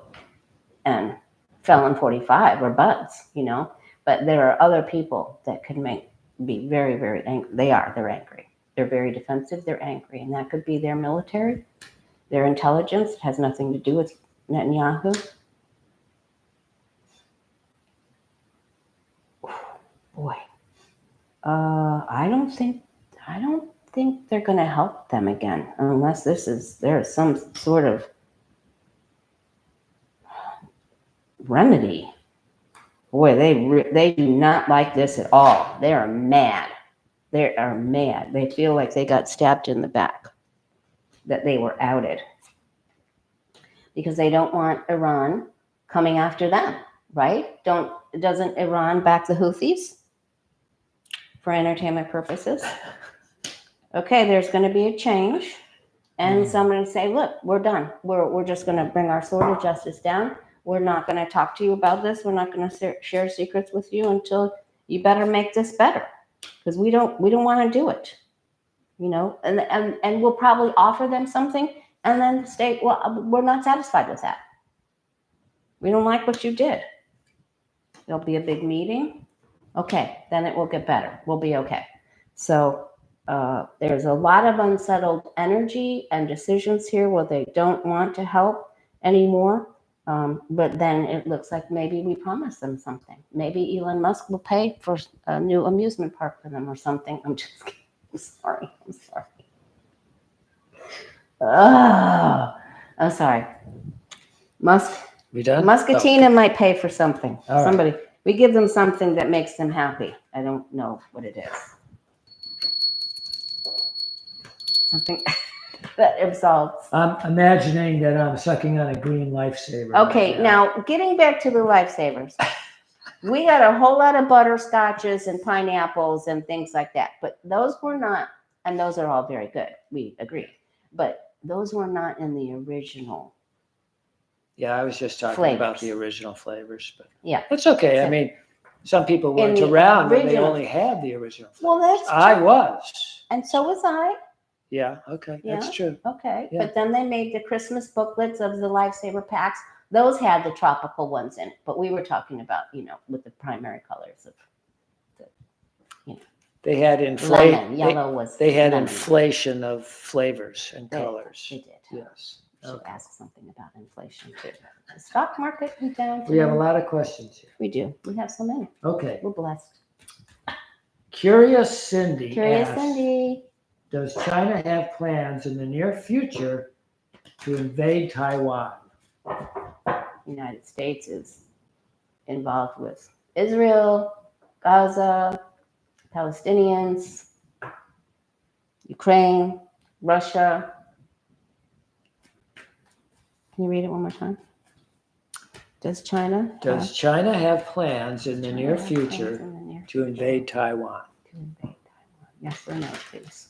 and Felon 45 are buds, but there are other people that could be very, very angry. They're angry. They're very defensive. They're angry. And that could be their military, their intelligence. It has nothing to do with Netanyahu. Boy, I don't think they're going to help them again unless there's some sort of remedy. Boy, they do not like this at all. They are mad. They are mad. They feel like they got stabbed in the back, that they were outed, because they don't want Iran coming after them, right? Doesn't Iran back the Houthis for entertainment purposes? Okay, there's going to be a change, and somebody say, look, we're done. We're just going to bring our sword of justice down. We're not going to talk to you about this. We're not going to share secrets with you until you better make this better, because we don't want to do it, and we'll probably offer them something, and then the state, well, we're not satisfied with that. We don't like what you did. There'll be a big meeting. Okay, then it will get better. We'll be okay. So there's a lot of unsettled energy and decisions here where they don't want to help anymore. But then it looks like maybe we promised them something. Maybe Elon Musk will pay for a new amusement park for them or something. I'm just kidding. I'm sorry. Oh, I'm sorry. We done? Muscatina might pay for something. All right. Somebody. We give them something that makes them happy. I don't know what it is. Something that absolves. I'm imagining that I'm sucking on a green lifesaver. Okay, right now getting back to the lifesavers. We got a whole lot of butterscotches and pineapples and things like that. But those were not, and those are all very good. We agree. But those were not in the original. Yeah, I was just talking Flavors. about the original flavors, but Yeah. it's okay. So- I mean, some people weren't the around when they original- only had the original flavors. Well, that's I true. was. And so was I. Yeah, okay, that's true. Okay. Yeah. But then they made the Christmas booklets of the lifesaver packs. Those had the tropical ones in it. But we were talking about, with the primary colors of They had lemon. Yellow was They had lemon. inflation of flavors and They colors. did. Yes. Should Okay. ask something about inflation too. The stock market went down. We have a today. lot of questions here. We do. We have so many. Okay. We're blessed. Curious Cindy Curious asks, Cindy. does China have plans in the near future to invade Taiwan? United States is involved with Israel, Gaza, Palestinians, Ukraine, Russia. Can you read it one more time? Does China have plans in the China near have future plans in the near to future invade Taiwan? to invade Taiwan? Yes or no, please.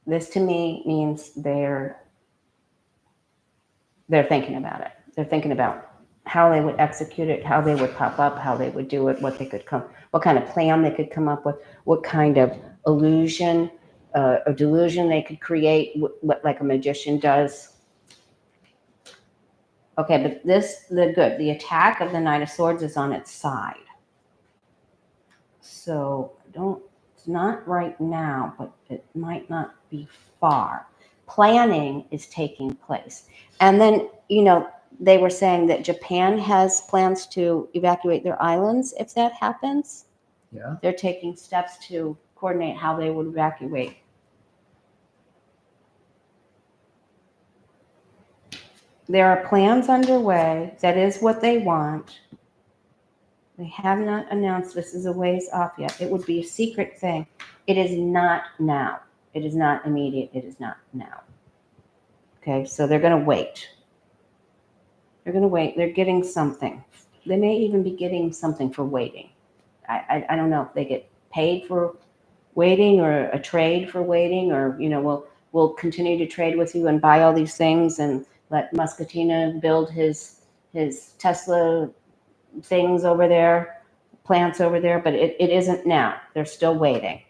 This to me means they're thinking about it. They're thinking about how they would execute it, how they would pop up, how they would do it, what kind of plan they could come up with, what kind of illusion or delusion they could create, what like a magician does. Okay, but the attack of the Knight of Swords is on its side. So it's not right now, but it might not be far. Planning is taking place. And then, they were saying that Japan has plans to evacuate their islands if that happens. Yeah. They're taking steps to coordinate how they would evacuate. There are plans underway. That is what they want. They have not announced this is a ways off yet. It would be a secret thing. It is not now. It is not immediate. It is not now. Okay, so they're going to wait. They're going to wait. They're getting something. They may even be getting something for waiting. I don't know if they get paid for waiting or a trade for waiting, or we'll continue to trade with you and buy all these things and let Muscatina build his Tesla things over there, plants over there, but it isn't now. They're still waiting.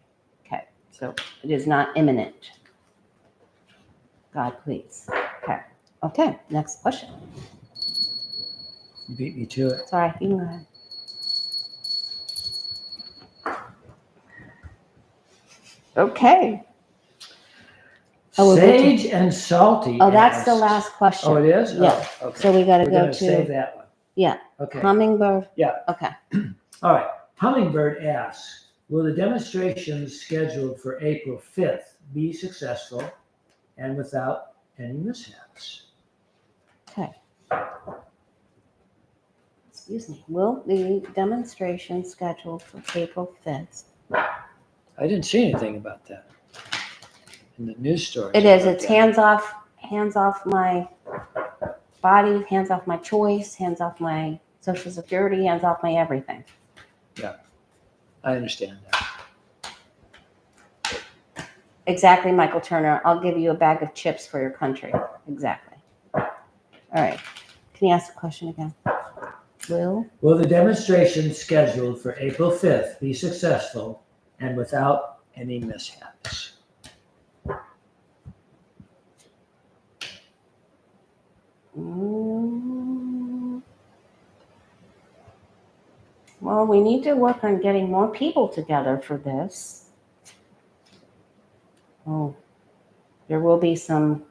Okay, so it is not imminent. God, please. Okay, next question. You beat me to it. Sorry, you can go ahead. Okay. Oh, Sage and Salty. Oh, that's the asks- last question. Oh, it is? Yeah. Oh, okay. So we got to We're go going to save to, that one. yeah, Okay. Hummingbird. Yeah. Okay. All right. Hummingbird asks, will the demonstrations scheduled for April 5th be successful and without any mishaps? Okay. Excuse me. Will the demonstration scheduled for April 5th? I didn't see anything about that in the news story. It is. It's hands off my body, hands off my choice, hands off my Social Security, hands off my everything. I understand that. Exactly, Michael Turner. I'll give you a bag of chips for your country. Exactly. All right. Can you ask the question again? Will the demonstration scheduled for April 5th be successful and without any mishaps? Well, we need to work on getting more people together for this. Oh, there will be some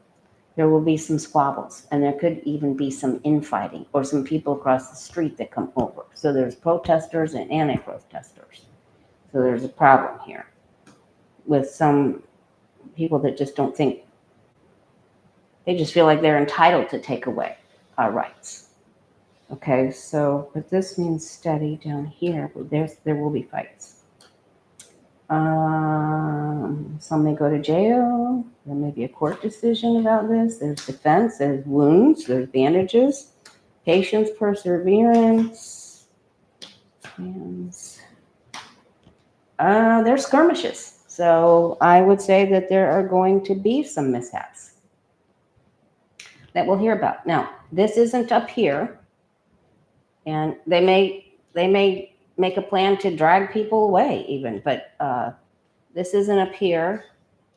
squabbles, and there could even be some infighting or some people across the street that come over. So there's protesters and anti-protesters. So there's a problem here with some people that just don't think, they just feel like they're entitled to take away our rights. Okay, so, but this means steady down here, but there will be fights. Some may go to jail. There may be a court decision about this. There's defense, there's wounds, there's bandages, patience, perseverance, and there's skirmishes. So I would say that there are going to be some mishaps that we'll hear about. Now, this isn't up here. And they may make a plan to drag people away even, but this isn't up here.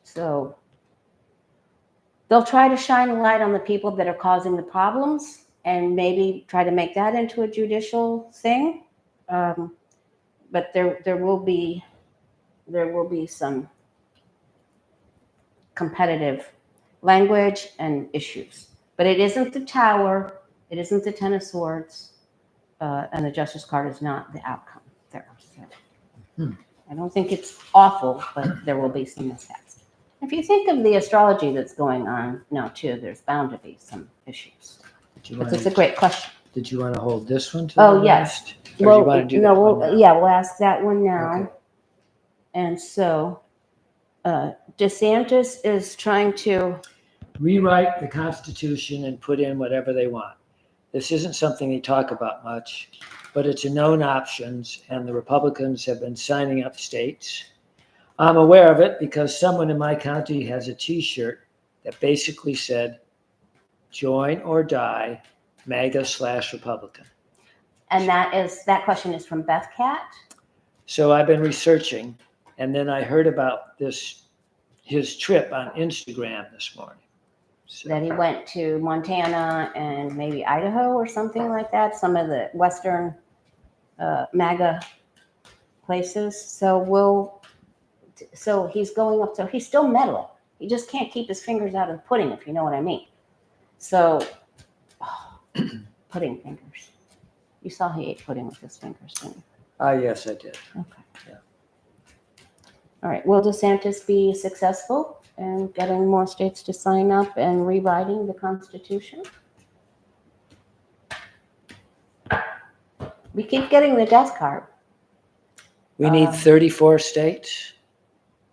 So they'll try to shine a light on the people that are causing the problems and maybe try to make that into a judicial thing. But there will be some competitive language and issues. But it isn't the tower. It isn't the Ten of Swords. And the Justice card is not the outcome there. So I don't think it's awful, but there will be some mishaps. If you think of the astrology that's going on now too, there's bound to be some issues. It's a great question. Did you want to hold this one to Oh, the yes. last? Or do you want to do that one now? We'll ask that one now. Okay. And so DeSantis is trying to Rewrite the Constitution and put in whatever they want. This isn't something they talk about much, but it's a known options, and the Republicans have been signing up states. I'm aware of it because someone in my county has a T-shirt that basically said, "Join or die, MAGA/Republican." And that question is from Beth Cat. So I've been researching, and then I heard about his trip on Instagram this morning. So, That he went to Montana and maybe Idaho or something like that, some of the Western MAGA places. So he's going up, so he's still meddling. He just can't keep his fingers out of the pudding, if you know what I mean. So, pudding fingers. You saw he ate pudding with his fingers, didn't you? yes, I did. Okay. Yeah. All right. Will DeSantis be successful in getting more states to sign up and rewriting the Constitution? We keep getting the death card. We need 34 states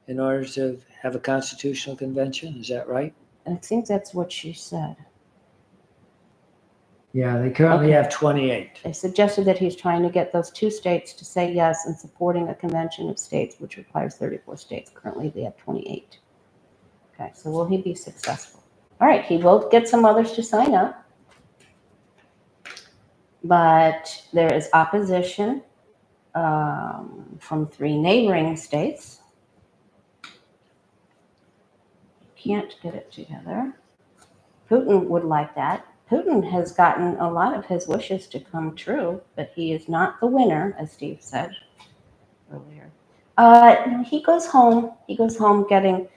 in order to have a constitutional convention. Is that right? I think that's what she said. Yeah, they currently Okay. have 28. They suggested that he's trying to get those 2 states to say yes and supporting a convention of states, which requires 34 states. Currently, they have 28. Okay, so will he be successful? All right, he will get some others to sign up, but there is opposition from 3 neighboring states. Can't get it together. Putin would like that. Putin has gotten a lot of his wishes to come true, but he is not the winner, as Steve said earlier. He goes home. He goes home getting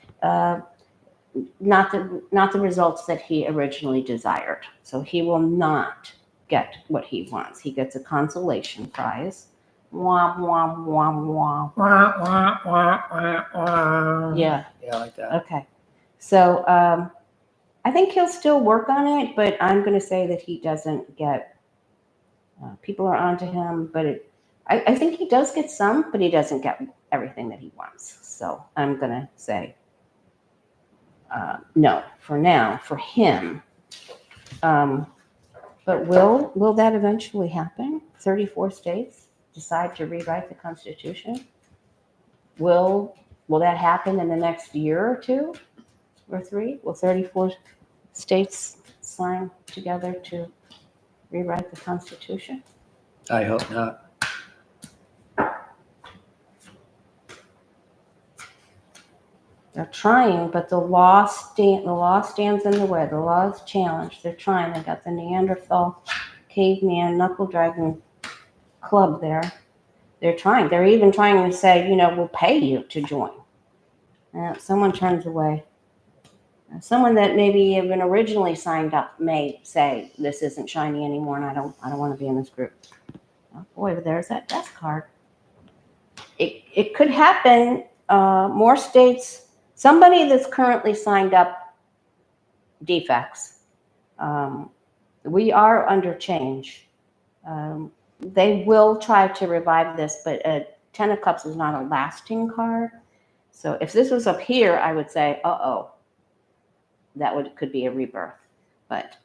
not the results that he originally desired. So he will not get what he wants. He gets a consolation prize. Wah, wah, wah, wah. Wah, wah, wah, wah, wah. Yeah. Yeah, like that. Okay. So I think he'll still work on it, but I'm going to say that he doesn't get, people are onto him, but I think he does get some, but he doesn't get everything that he wants. So I'm going to say no for now, for him. But will that eventually happen? 34 states decide to rewrite the Constitution? Will that happen in the next year or 2 or 3? Will 34 states sign together to rewrite the Constitution? I hope not. They're trying, but the law stands in the way. The law is challenged. They're trying. They got the Neanderthal caveman knuckle dragging club there. They're trying. They're even trying to say, we'll pay you to join. Someone turns away. Someone that maybe even originally signed up may say, this isn't shiny anymore and I don't want to be in this group. Oh boy, but there's that death card. It could happen. More states, somebody that's currently signed up defects. We are under change. They will try to revive this, but 10 of Cups is not a lasting card. So if this was up here, I would say, that could be a rebirth. But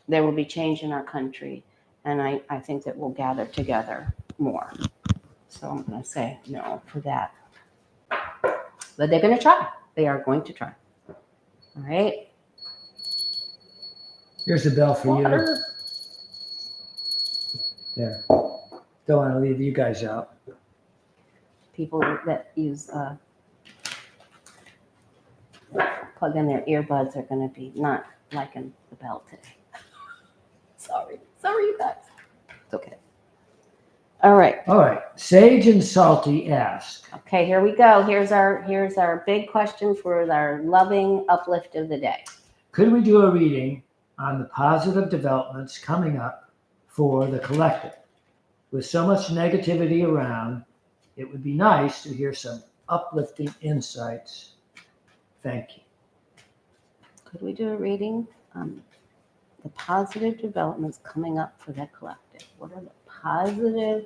there will be change in our country, and I think that we'll gather together more. So I'm going to say no for that. But they're going to try. They are going to try. All right. Here's a bell for Water. you. There. Don't want to leave you guys out. People that use plug in their earbuds are going to be not liking the bell today. Sorry, you guys. It's okay. All right. Sage and Salty ask. Okay, here we go. Here's our big question for our loving uplift of the day. Could we do a reading on the positive developments coming up for the collective? With so much negativity around, it would be nice to hear some uplifting insights. Thank you. Could we do a reading on the positive developments coming up for the collective? What are the positive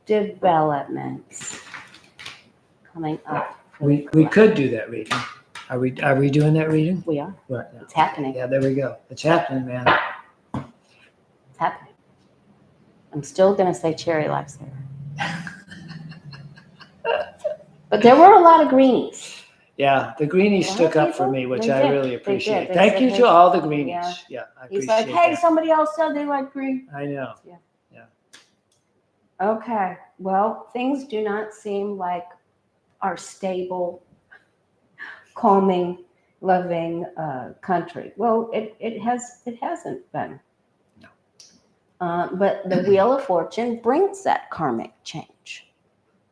developments coming up? We could do that reading. Are we doing that reading? We are. Right now. It's happening. Yeah, there we go. It's happening, man. It's happening. I'm still going to say cherry lifesaver. But there were a lot of greenies. Yeah, the greenies A lot stuck of up for people, me, which they I did. really They appreciate. did. They Thank said you they- to all the greenies. Yeah. Yeah, I He's appreciate like, hey, that. somebody else said they like green. I know. Okay, well, things do not seem like our stable, calming, loving country. Well, it hasn't been. No. But the Wheel of Fortune brings that karmic change.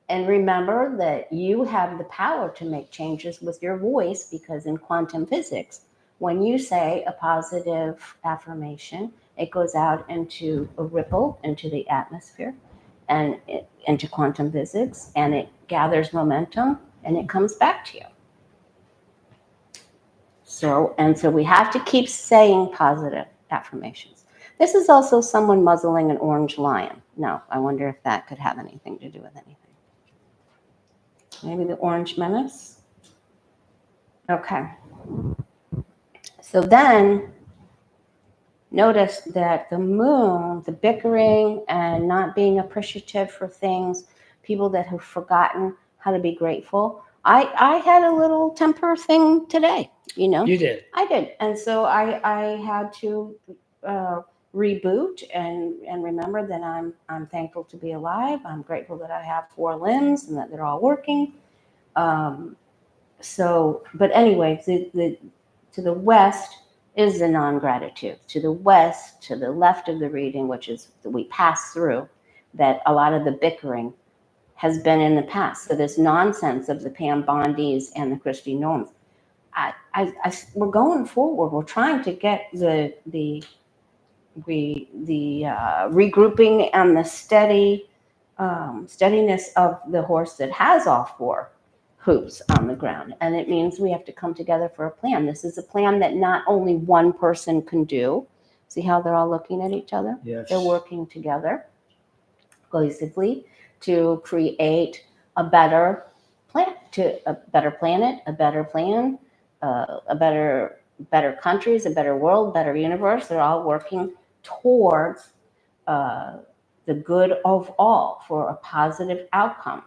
And remember that you have the power to make changes with your voice, because in quantum physics, when you say a positive affirmation, it goes out into a ripple into the atmosphere and into quantum physics, and it gathers momentum and it comes back to you. So we have to keep saying positive affirmations. This is also someone muzzling an orange lion. No, I wonder if that could have anything to do with anything. Maybe the orange menace? Okay. So then notice that the moon, the bickering and not being appreciative for things, people that have forgotten how to be grateful. I had a little temper thing today, you know. You did. I did. And so I had to reboot and remember that I'm thankful to be alive. I'm grateful that I have 4 limbs and that they're all working. But anyway, to the west is the non-gratitude. To the west, to the left of the reading, which is that we pass through, that a lot of the bickering has been in the past. So this nonsense of the Pam Bondis and the Kristi Noems, we're going forward. We're trying to get the regrouping and the steadiness of the horse that has all 4 hooves on the ground. And it means we have to come together for a plan. This is a plan that not only one person can do. See how they're all looking at each other? Yes. They're working together cohesively to create a better plan, a better planet, a better plan, a better countries, a better world, better universe. They're all working towards the good of all for a positive outcome.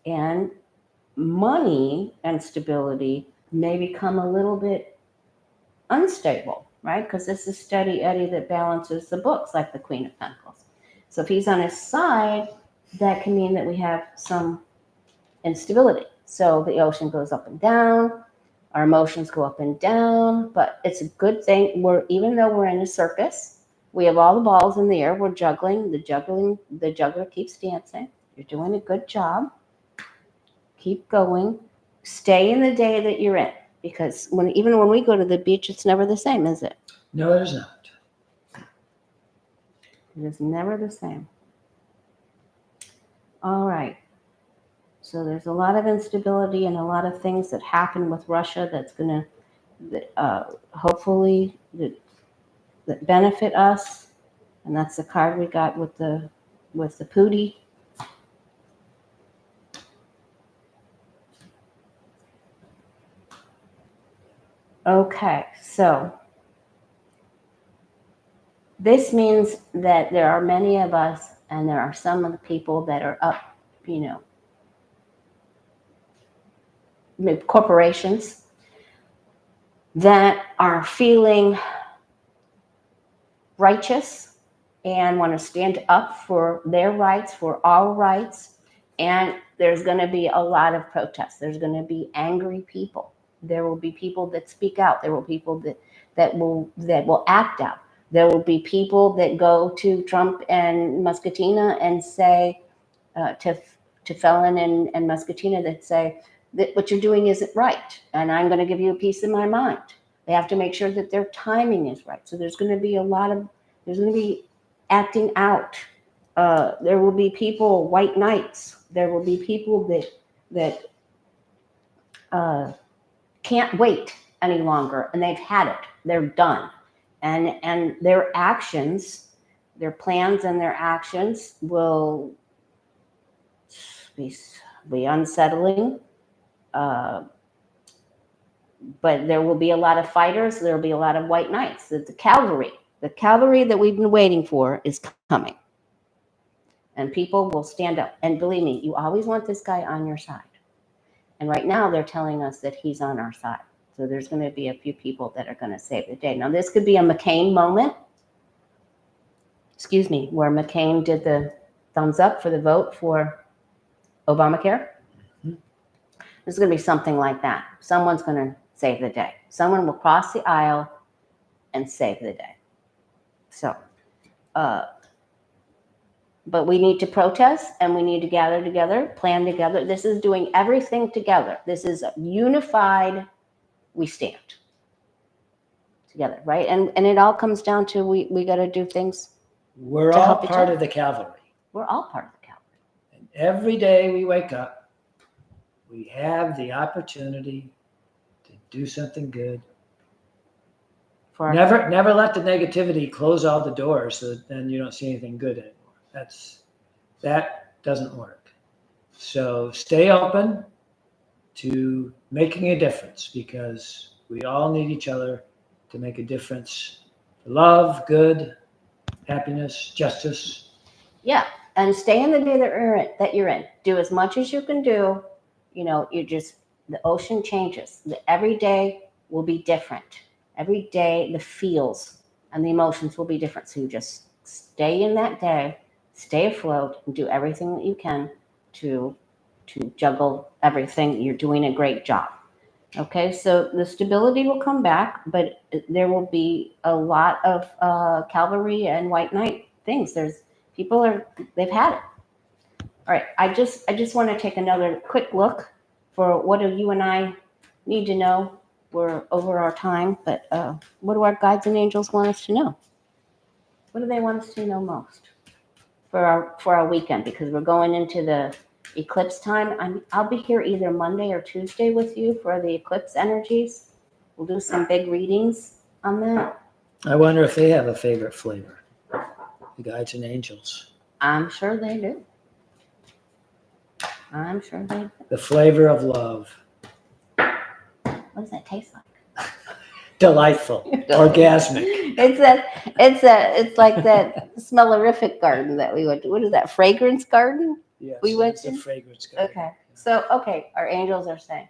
And money and stability may become a little bit unstable, right? Because this is steady Eddie that balances the books, like the Queen of Pentacles. So if he's on his side, that can mean that we have some instability. So the ocean goes up and down, our emotions go up and down, but it's a good thing. Even though we're in a circus, we have all the balls in the air, we're juggling. The juggler keeps dancing. You're doing a good job. Keep going. Stay in the day that you're in, because even when we go to the beach, it's never the same, is it? No, it is not. It is never the same. All right. So there's a lot of instability and a lot of things that happen with Russia that's going to hopefully that benefit us. And that's the card we got with the Pootie. Okay, so this means that there are many of us, and there are some of the people that are up, corporations that are feeling righteous and want to stand up for their rights, for our rights. And there's going to be a lot of protests. There's going to be angry people. There will be people that speak out. There will be people that will act out. There will be people that go to Trump and Muscatina and say to Felon and Muscatina that say that what you're doing isn't right, and I'm going to give you a piece of my mind. They have to make sure that their timing is right. So there's going to be there's going to be acting out. There will be people, white knights. There will be people that can't wait any longer, and they've had it. They're done, and their actions, their plans, and their actions will be unsettling. But there will be a lot of fighters. There will be a lot of white knights. The cavalry that we've been waiting for is coming, and people will stand up. And believe me, you always want this guy on your side. And right now they're telling us that he's on our side. So there's going to be a few people that are going to save the day. Now this could be a McCain moment, where McCain did the thumbs up for the vote for Obamacare. Mm-hmm. There's going to be something like that. Someone's going to save the day. Someone will cross the aisle and save the day. So, but we need to protest, and we need to gather together, plan together. This is doing everything together. This is a unified, we stand together, right? And it all comes down to we got to do things. We're all part of the cavalry. We're all part of the cavalry. And every day we wake up, we have the opportunity to do something good for Never let the negativity close all the doors so that then you don't see anything good anymore. That doesn't work. So stay open to making a difference, because we all need each other to make a difference. Love, good, happiness, justice. Yeah, and stay in the day that you're in. Do as much as you can do. You know, the ocean changes. Every day will be different. Every day the feels and the emotions will be different. So you just stay in that day, stay afloat, and do everything that you can to juggle everything. You're doing a great job. Okay, so the stability will come back, but there will be a lot of cavalry and white knight things. They've had it. All right, I just want to take another quick look for what do you and I need to know. We're over our time, but what do our guides and angels want us to know? What do they want us to know most for our weekend? Because we're going into the eclipse time. I'll be here either Monday or Tuesday with you for the eclipse energies. We'll do some big readings on that. I wonder if they have a favorite flavor, the guides and angels. I'm sure they do. I'm sure they do. The flavor of love. What does that taste like? Delightful. Orgasmic. It's like that smellerific garden that we went to. What is that? Fragrance garden? Yes, We went it's a to? fragrance garden. Okay. So, our angels are saying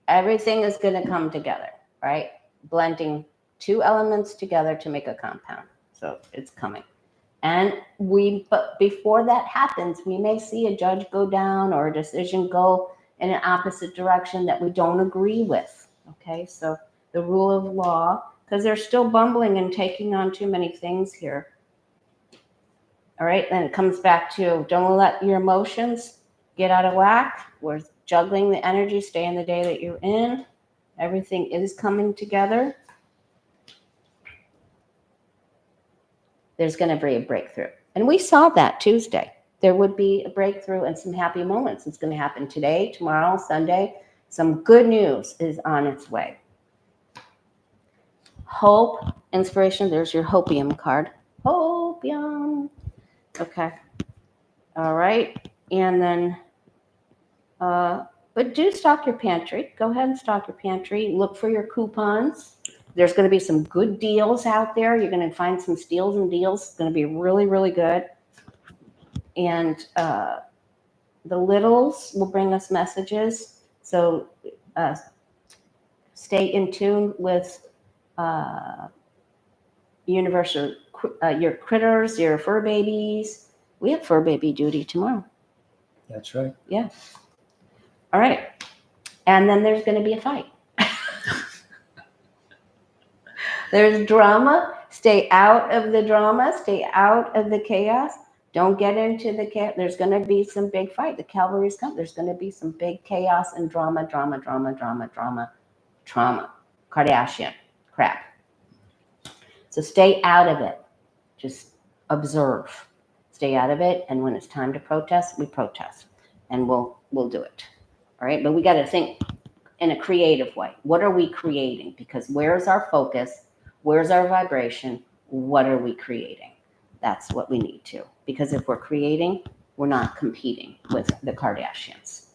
everything is going to come together, right? Blending two elements together to make a compound. So it's coming. But before that happens, we may see a judge go down or a decision go in an opposite direction that we don't agree with. Okay. So the rule of law, because they're still bumbling and taking on too many things here. All right, then it comes back to don't let your emotions get out of whack. We're juggling the energy, stay in the day that you're in. Everything is coming together. There's going to be a breakthrough. And we saw that Tuesday. There would be a breakthrough and some happy moments. It's going to happen today, tomorrow, Sunday. Some good news is on its way. Hope, inspiration. There's your hopium card. Hopium. Okay. All right. And then, but do stock your pantry. Go ahead and stock your pantry. Look for your coupons. There's going to be some good deals out there. You're going to find some steals and deals. It's going to be really, really good. And the littles will bring us messages. So stay in tune with universal, your critters, your fur babies. We have fur baby duty tomorrow. That's right. Yeah. All right. And then there's going to be a fight. There's drama. Stay out of the drama. Stay out of the chaos. Don't get into the chaos. There's going to be some big fight. The cavalry's come. There's going to be some big chaos and drama. Kardashian crap. So stay out of it. Just observe. Stay out of it. And when it's time to protest, we protest. And we'll do it. All right. But we got to think in a creative way. What are we creating? Because where's our focus? Where's our vibration? What are we creating? That's what we need to. Because if we're creating, we're not competing with the Kardashians,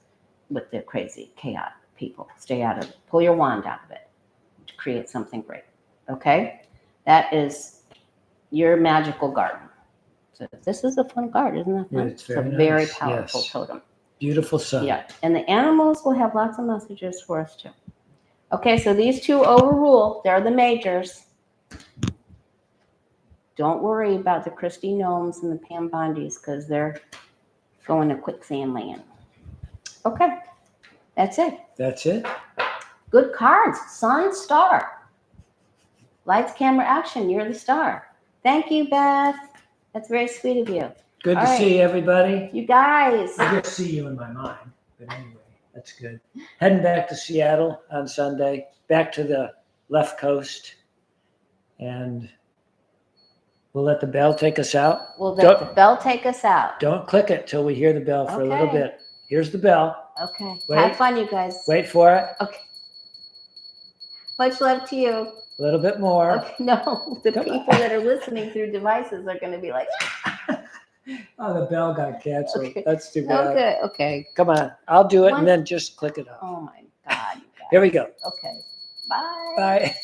with the crazy, chaotic people. Stay out of it. Pull your wand out of it to create something great. Okay? That is your magical garden. So this is a fun garden, isn't it fun? Yeah, it's very a nice. very powerful Yes. totem. Beautiful sun. Yeah. And the animals will have lots of messages for us too. Okay, so these two overrule. They're the majors. Don't worry about the Kristi Noems and the Pam Bondis because they're going to quicksand land. Okay, that's it. That's it. Good cards. Sun, star. Lights, camera, action. You're the star. Thank you, Beth. That's very sweet of you. Good All to right. see everybody. You guys. I just see you in my mind. But anyway, that's good. Heading back to Seattle on Sunday, back to the left coast. And we'll let the bell take us out. We'll let the bell take us out. Don't click it till we hear the bell for a little Okay. bit. Here's the bell. Okay. Wait. Have fun, you guys. Wait for it. Okay. Much love to you. A little bit more. Okay, no, the people that are listening through devices are going to be like, Oh, the bell got canceled. Okay. That's too bad. okay, okay. Come on. I'll do it One- and then just click it off. Oh my God. You guys. Here we go. Okay. Bye. Bye.